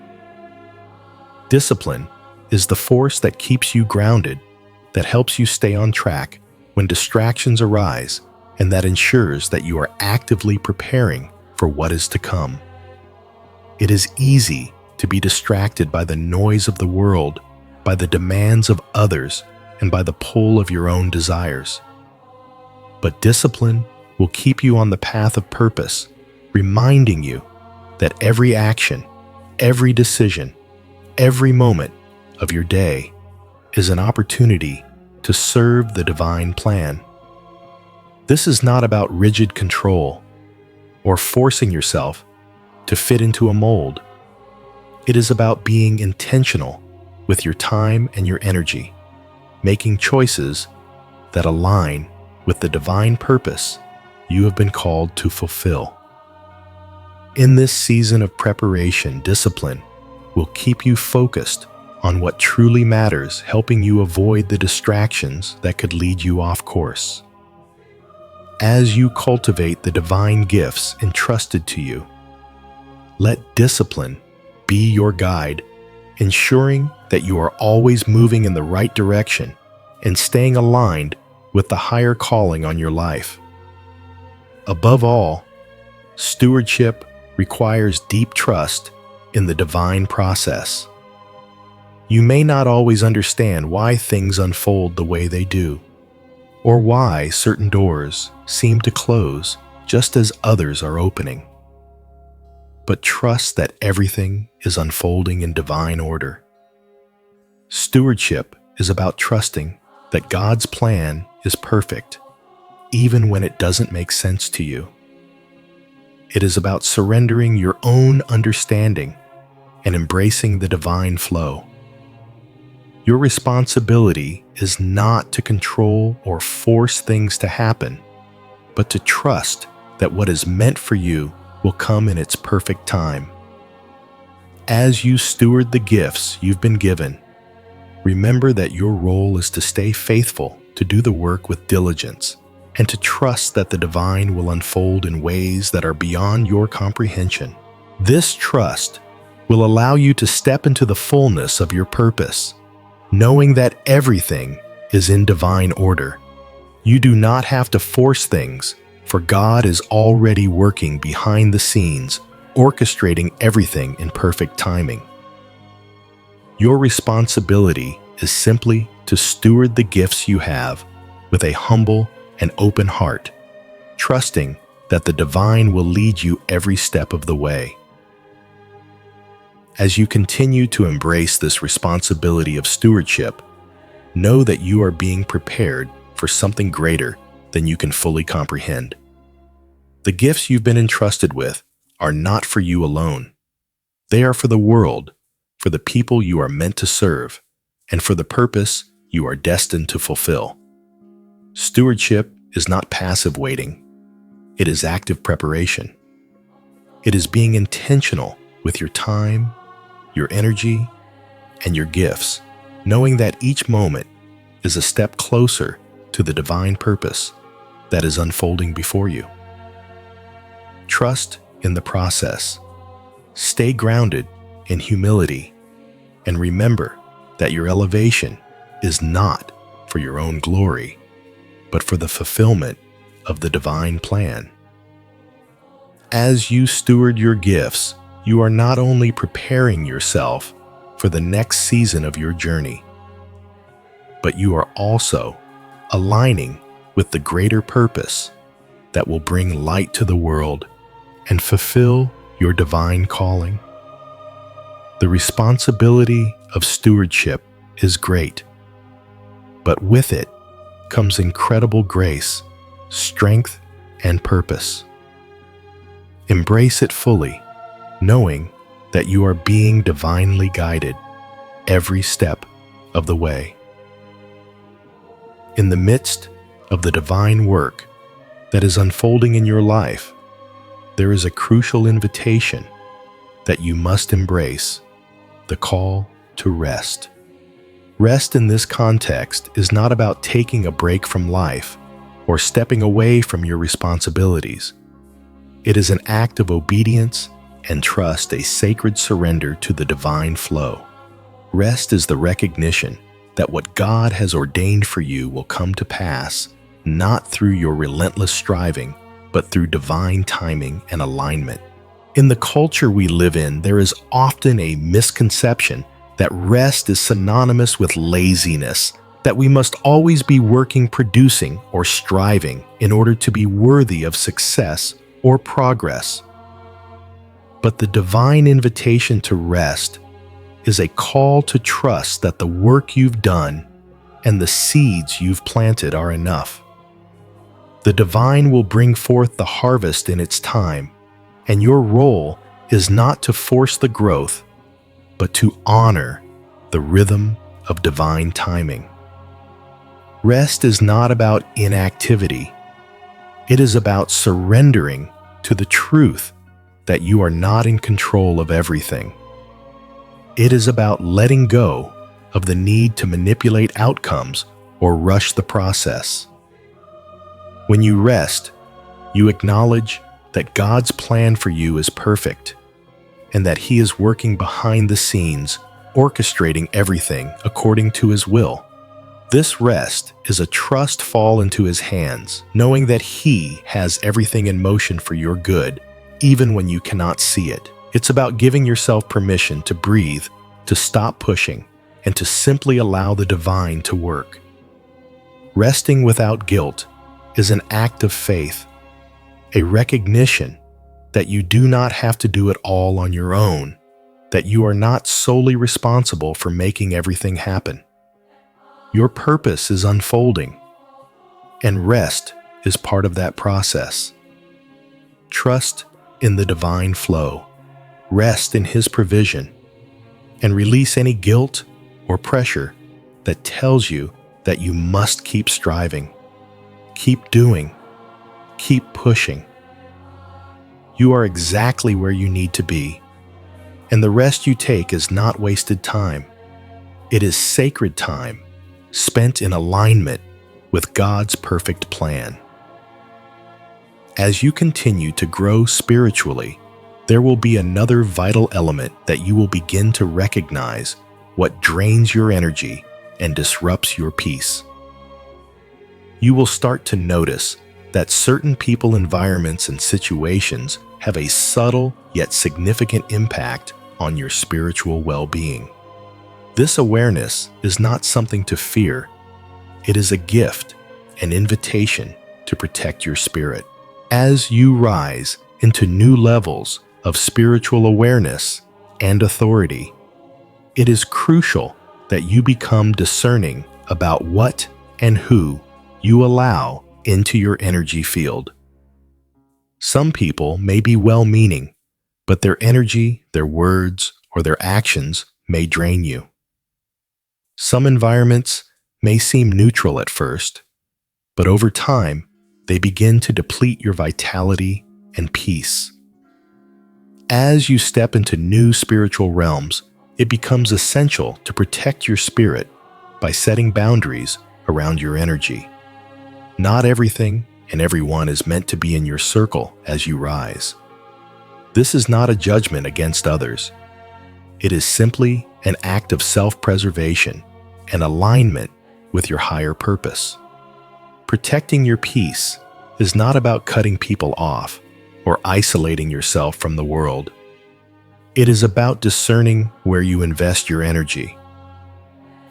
Discipline is the force that keeps you grounded, that helps you stay on track when distractions arise, and that ensures that you are actively preparing for what is to come. It is easy to be distracted by the noise of the world, by the demands of others, and by the pull of your own desires. But discipline will keep you on the path of purpose, reminding you that every action, every decision, every moment of your day is an opportunity to serve the divine plan. This is not about rigid control or forcing yourself to fit into a mold. It is about being intentional with your time and your energy, making choices that align with the divine purpose you have been called to fulfill. In this season of preparation, discipline will keep you focused on what truly matters, helping you avoid the distractions that could lead you off course. As you cultivate the divine gifts entrusted to you, let discipline be your guide, ensuring that you are always moving in the right direction and staying aligned with the higher calling on your life. Above all, stewardship requires deep trust in the divine process. You may not always understand why things unfold the way they do, or why certain doors seem to close just as others are opening. But trust that everything is unfolding in divine order. Stewardship is about trusting that God's plan is perfect, even when it doesn't make sense to you. It is about surrendering your own understanding and embracing the divine flow. Your responsibility is not to control or force things to happen, but to trust that what is meant for you will come in its perfect time. As you steward the gifts you've been given, remember that your role is to stay faithful, to do the work with diligence, and to trust that the divine will unfold in ways that are beyond your comprehension. This trust will allow you to step into the fullness of your purpose, knowing that everything is in divine order. You do not have to force things, for God is already working behind the scenes, orchestrating everything in perfect timing. Your responsibility is simply to steward the gifts you have, with a humble and open heart, trusting that the divine will lead you every step of the way. As you continue to embrace this responsibility of stewardship, know that you are being prepared for something greater than you can fully comprehend. The gifts you've been entrusted with are not for you alone. They are for the world, for the people you are meant to serve, and for the purpose you are destined to fulfill. Stewardship is not passive waiting. It is active preparation. It is being intentional with your time, your energy, and your gifts, knowing that each moment is a step closer to the divine purpose that is unfolding before you. Trust in the process. Stay grounded in humility, and remember that your elevation is not for your own glory, but for the fulfillment of the divine plan. As you steward your gifts, you are not only preparing yourself for the next season of your journey, but you are also aligning with the greater purpose that will bring light to the world and fulfill your divine calling. The responsibility of stewardship is great, but with it comes incredible grace, strength, and purpose. Embrace it fully, knowing that you are being divinely guided every step of the way. In the midst of the divine work that is unfolding in your life, there is a crucial invitation that you must embrace: the call to rest. Rest in this context is not about taking a break from life or stepping away from your responsibilities. It is an act of obedience and trust, a sacred surrender to the divine flow. Rest is the recognition that what God has ordained for you will come to pass, not through your relentless striving, but through divine timing and alignment. In the culture we live in, there is often a misconception that rest is synonymous with laziness, that we must always be working, producing, or striving in order to be worthy of success or progress. But the divine invitation to rest is a call to trust that the work you've done and the seeds you've planted are enough. The divine will bring forth the harvest in its time, and your role is not to force the growth, but to honor the rhythm of divine timing. Rest is not about inactivity. It is about surrendering to the truth that you are not in control of everything. It is about letting go of the need to manipulate outcomes or rush the process. When you rest, you acknowledge that God's plan for you is perfect and that He is working behind the scenes, orchestrating everything according to His will. This rest is a trust fall into His hands, knowing that He has everything in motion for your good, even when you cannot see it. It's about giving yourself permission to breathe, to stop pushing, and to simply allow the divine to work. Resting without guilt is an act of faith, a recognition that you do not have to do it all on your own, that you are not solely responsible for making everything happen. Your purpose is unfolding, and rest is part of that process. Trust in the divine flow, rest in His provision, and release any guilt or pressure that tells you that you must keep striving, keep doing, keep pushing. You are exactly where you need to be, and the rest you take is not wasted time. It is sacred time, spent in alignment with God's perfect plan. As you continue to grow spiritually, there will be another vital element that you will begin to recognize what drains your energy and disrupts your peace. You will start to notice that certain people, environments, and situations have a subtle yet significant impact on your spiritual well-being. This awareness is not something to fear. It is a gift, an invitation to protect your spirit. As you rise into new levels of spiritual awareness and authority, it is crucial that you become discerning about what and who you allow into your energy field. Some people may be well-meaning, but their energy, their words, or their actions may drain you. Some environments may seem neutral at first, but over time, they begin to deplete your vitality and peace. As you step into new spiritual realms, it becomes essential to protect your spirit by setting boundaries around your energy. Not everything and everyone is meant to be in your circle as you rise. This is not a judgment against others. It is simply an act of self-preservation and alignment with your higher purpose. Protecting your peace is not about cutting people off or isolating yourself from the world. It is about discerning where you invest your energy.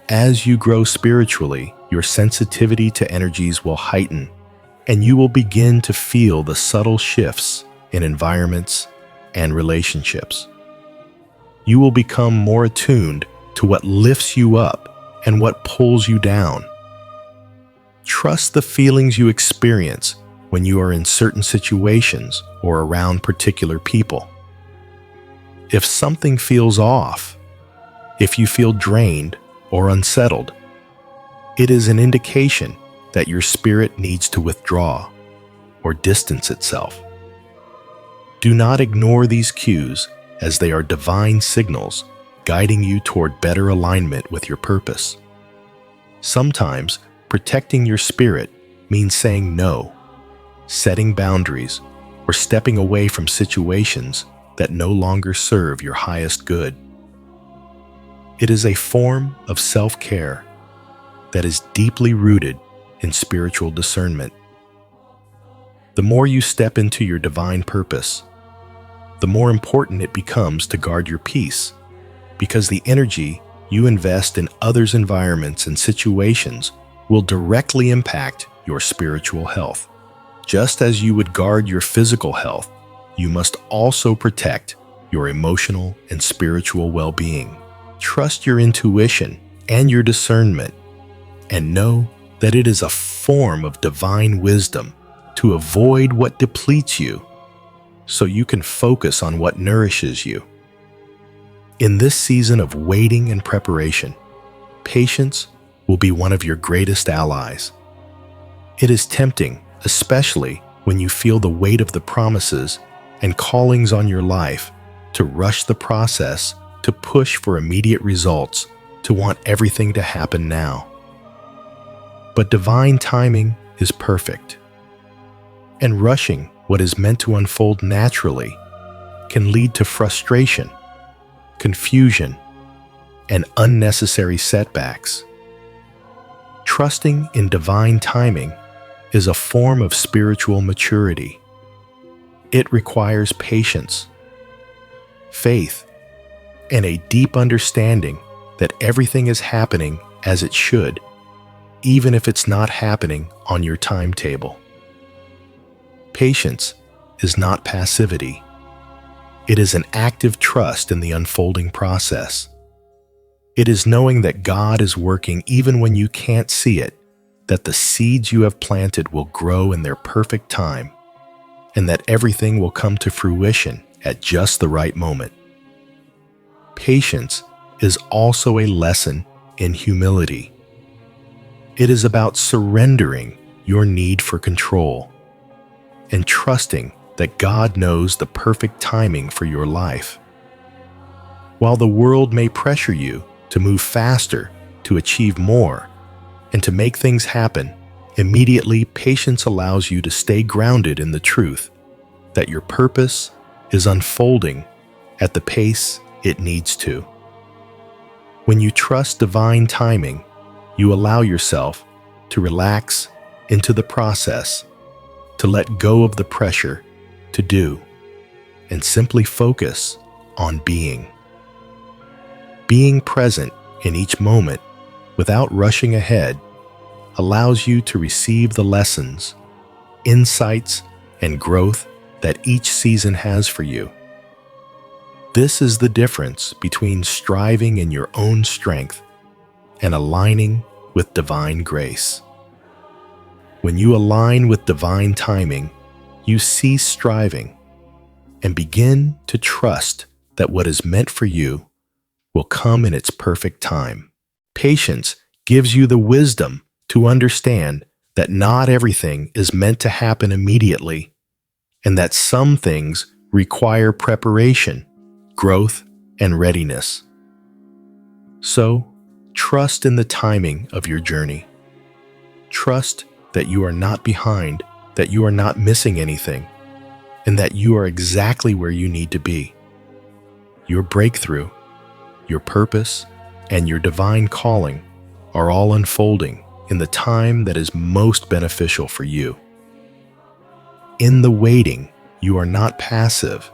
As you grow spiritually, your sensitivity to energies will heighten, and you will begin to feel the subtle shifts in environments and relationships. You will become more attuned to what lifts you up and what pulls you down. Trust the feelings you experience when you are in certain situations or around particular people. If something feels off, if you feel drained or unsettled, it is an indication that your spirit needs to withdraw or distance itself. Do not ignore these cues, as they are divine signals guiding you toward better alignment with your purpose. Sometimes, protecting your spirit means saying no, setting boundaries, or stepping away from situations that no longer serve your highest good. It is a form of self-care that is deeply rooted in spiritual discernment. The more you step into your divine purpose, the more important it becomes to guard your peace, because the energy you invest in others' environments and situations will directly impact your spiritual health. Just as you would guard your physical health, you must also protect your emotional and spiritual well-being. Trust your intuition and your discernment, and know that it is a form of divine wisdom to avoid what depletes you, so you can focus on what nourishes you. In this season of waiting and preparation, patience will be one of your greatest allies. It is tempting, especially when you feel the weight of the promises and callings on your life, to rush the process, to push for immediate results, to want everything to happen now. But divine timing is perfect, and rushing what is meant to unfold naturally can lead to frustration, confusion, and unnecessary setbacks. Trusting in divine timing is a form of spiritual maturity. It requires patience, faith, and a deep understanding that everything is happening as it should, even if it's not happening on your timetable. Patience is not passivity. It is an active trust in the unfolding process. It is knowing that God is working even when you can't see it, that the seeds you have planted will grow in their perfect time, and that everything will come to fruition at just the right moment. Patience is also a lesson in humility. It is about surrendering your need for control and trusting that God knows the perfect timing for your life. While the world may pressure you to move faster, to achieve more, and to make things happen, immediately patience allows you to stay grounded in the truth that your purpose is unfolding at the pace it needs to. When you trust divine timing, you allow yourself to relax into the process, to let go of the pressure to do, and simply focus on being. Being present in each moment without rushing ahead allows you to receive the lessons, insights, and growth that each season has for you. This is the difference between striving in your own strength and aligning with divine grace. When you align with divine timing, you cease striving and begin to trust that what is meant for you will come in its perfect time. Patience gives you the wisdom to understand that not everything is meant to happen immediately, and that some things require preparation, growth, and readiness. So, trust in the timing of your journey. Trust that you are not behind, that you are not missing anything, and that you are exactly where you need to be. Your breakthrough, your purpose, and your divine calling are all unfolding in the time that is most beneficial for you. In the waiting, you are not passive.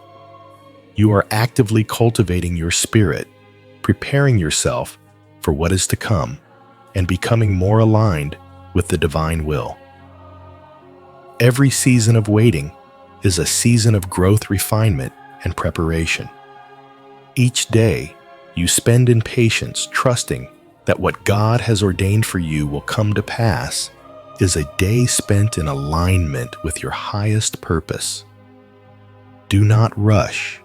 You are actively cultivating your spirit, preparing yourself for what is to come, and becoming more aligned with the divine will. Every season of waiting is a season of growth, refinement, and preparation. Each day, you spend in patience, trusting that what God has ordained for you will come to pass, is a day spent in alignment with your highest purpose. Do not rush,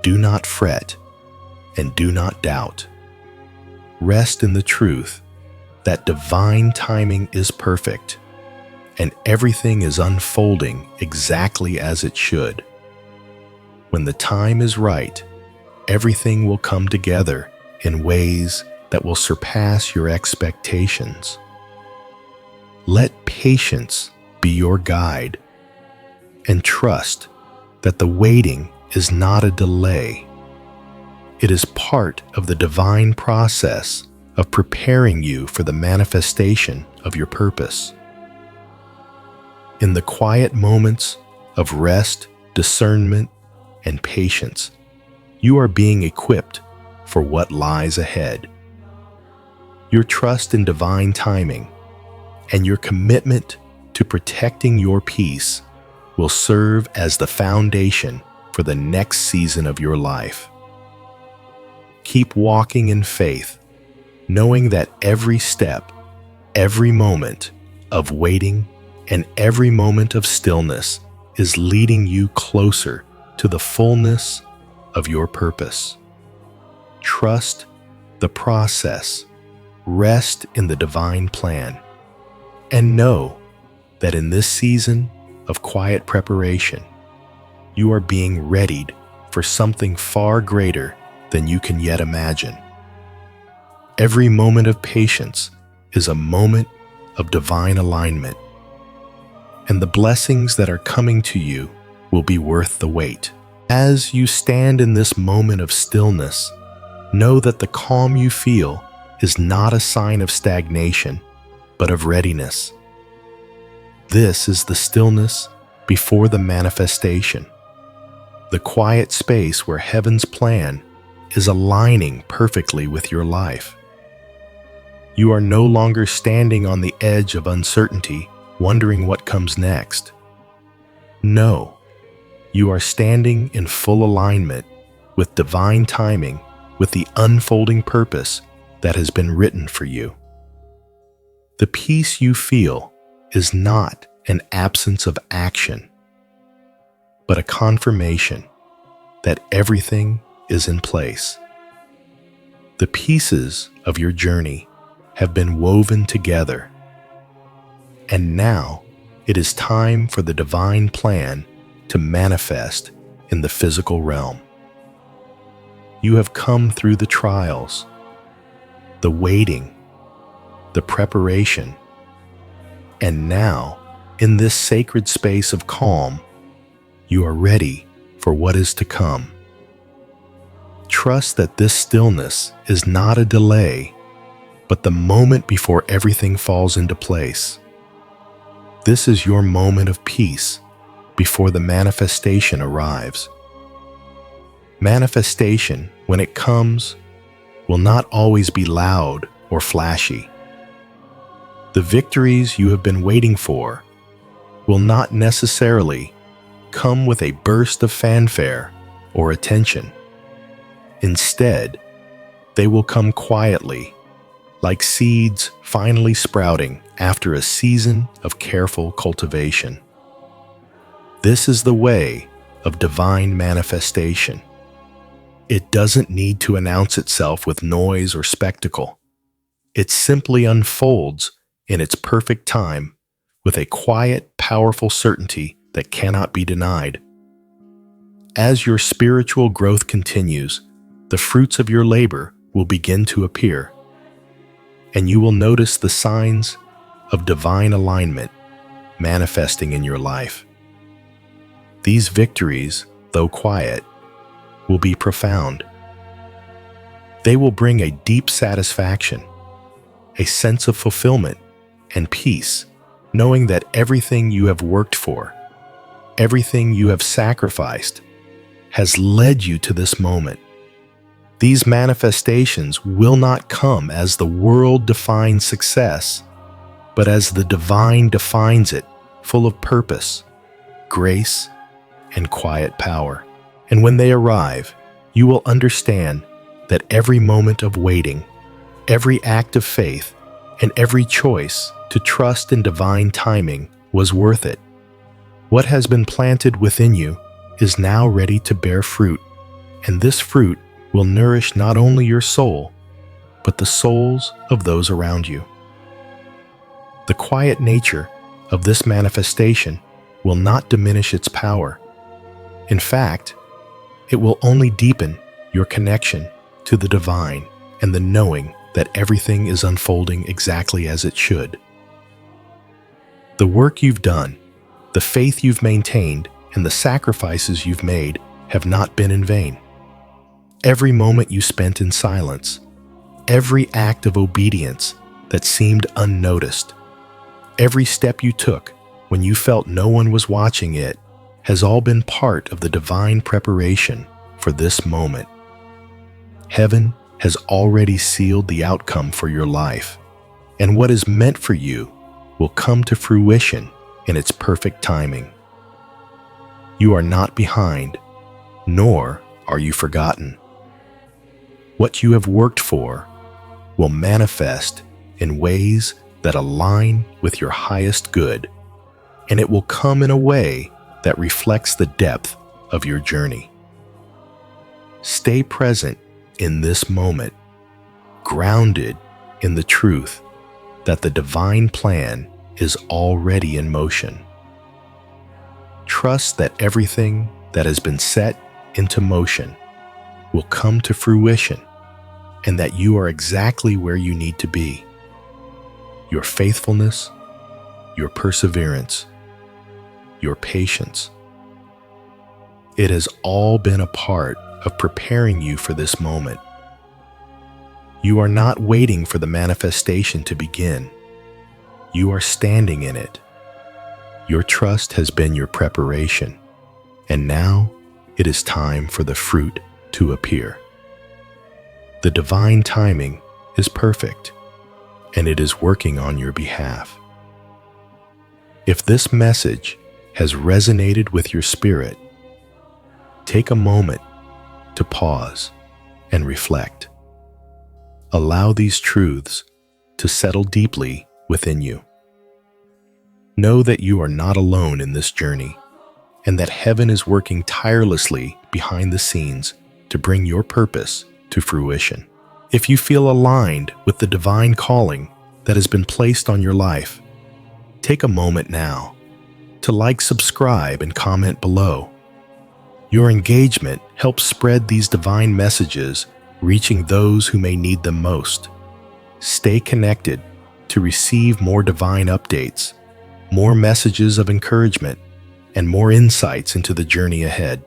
do not fret, and do not doubt. Rest in the truth that divine timing is perfect, and everything is unfolding exactly as it should. When the time is right, everything will come together in ways that will surpass your expectations. Let patience be your guide, and trust that the waiting is not a delay. It is part of the divine process of preparing you for the manifestation of your purpose. In the quiet moments of rest, discernment, and patience, you are being equipped for what lies ahead. Your trust in divine timing and your commitment to protecting your peace will serve as the foundation for the next season of your life. Keep walking in faith, knowing that every step, every moment of waiting, and every moment of stillness is leading you closer to the fullness of your purpose. Trust the process, rest in the divine plan, and know that in this season of quiet preparation, you are being readied for something far greater than you can yet imagine. Every moment of patience is a moment of divine alignment, and the blessings that are coming to you will be worth the wait. As you stand in this moment of stillness, know that the calm you feel is not a sign of stagnation, but of readiness. This is the stillness before the manifestation, the quiet space where heaven's plan is aligning perfectly with your life. You are no longer standing on the edge of uncertainty, wondering what comes next. No, you are standing in full alignment with divine timing, with the unfolding purpose that has been written for you. The peace you feel is not an absence of action, but a confirmation that everything is in place. The pieces of your journey have been woven together, and now it is time for the divine plan to manifest in the physical realm. You have come through the trials, the waiting, the preparation, and now, in this sacred space of calm, you are ready for what is to come. Trust that this stillness is not a delay, but the moment before everything falls into place. This is your moment of peace before the manifestation arrives. Manifestation, when it comes, will not always be loud or flashy. The victories you have been waiting for will not necessarily come with a burst of fanfare or attention. Instead, they will come quietly, like seeds finally sprouting after a season of careful cultivation. This is the way of divine manifestation. It doesn't need to announce itself with noise or spectacle. It simply unfolds in its perfect time with a quiet, powerful certainty that cannot be denied. As your spiritual growth continues, the fruits of your labor will begin to appear, and you will notice the signs of divine alignment manifesting in your life. These victories, though quiet, will be profound. They will bring a deep satisfaction, a sense of fulfillment and peace, knowing that everything you have worked for, everything you have sacrificed, has led you to this moment. These manifestations will not come as the world defines success, but as the divine defines it, full of purpose, grace, and quiet power. And when they arrive, you will understand that every moment of waiting, every act of faith, and every choice to trust in divine timing was worth it. What has been planted within you is now ready to bear fruit, and this fruit will nourish not only your soul, but the souls of those around you. The quiet nature of this manifestation will not diminish its power. In fact, it will only deepen your connection to the divine and the knowing that everything is unfolding exactly as it should. The work you've done, the faith you've maintained, and the sacrifices you've made have not been in vain. Every moment you spent in silence, every act of obedience that seemed unnoticed, every step you took when you felt no one was watching it, has all been part of the divine preparation for this moment. Heaven has already sealed the outcome for your life, and what is meant for you will come to fruition in its perfect timing. You are not behind, nor are you forgotten. What you have worked for will manifest in ways that align with your highest good, and it will come in a way that reflects the depth of your journey. Stay present in this moment, grounded in the truth that the divine plan is already in motion. Trust that everything that has been set into motion will come to fruition, and that you are exactly where you need to be. Your faithfulness, your perseverance, your patience. It has all been a part of preparing you for this moment. You are not waiting for the manifestation to begin. You are standing in it. Your trust has been your preparation, and now it is time for the fruit to appear. The divine timing is perfect, and it is working on your behalf. If this message has resonated with your spirit, take a moment to pause and reflect. Allow these truths to settle deeply within you. Know that you are not alone in this journey, and that heaven is working tirelessly behind the scenes to bring your purpose to fruition. If you feel aligned with the divine calling that has been placed on your life, take a moment now to like, subscribe, and comment below. Your engagement helps spread these divine messages, reaching those who may need them most. Stay connected to receive more divine updates, more messages of encouragement, and more insights into the journey ahead.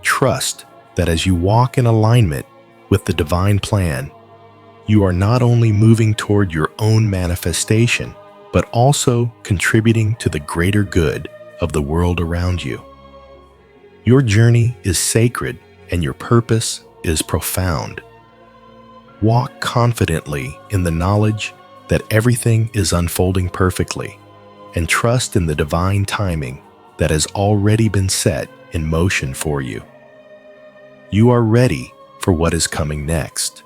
Trust that as you walk in alignment with the divine plan, you are not only moving toward your own manifestation, but also contributing to the greater good of the world around you. Your journey is sacred and your purpose is profound. Walk confidently in the knowledge that everything is unfolding perfectly, and trust in the divine timing that has already been set in motion for you. You are ready for what is coming next.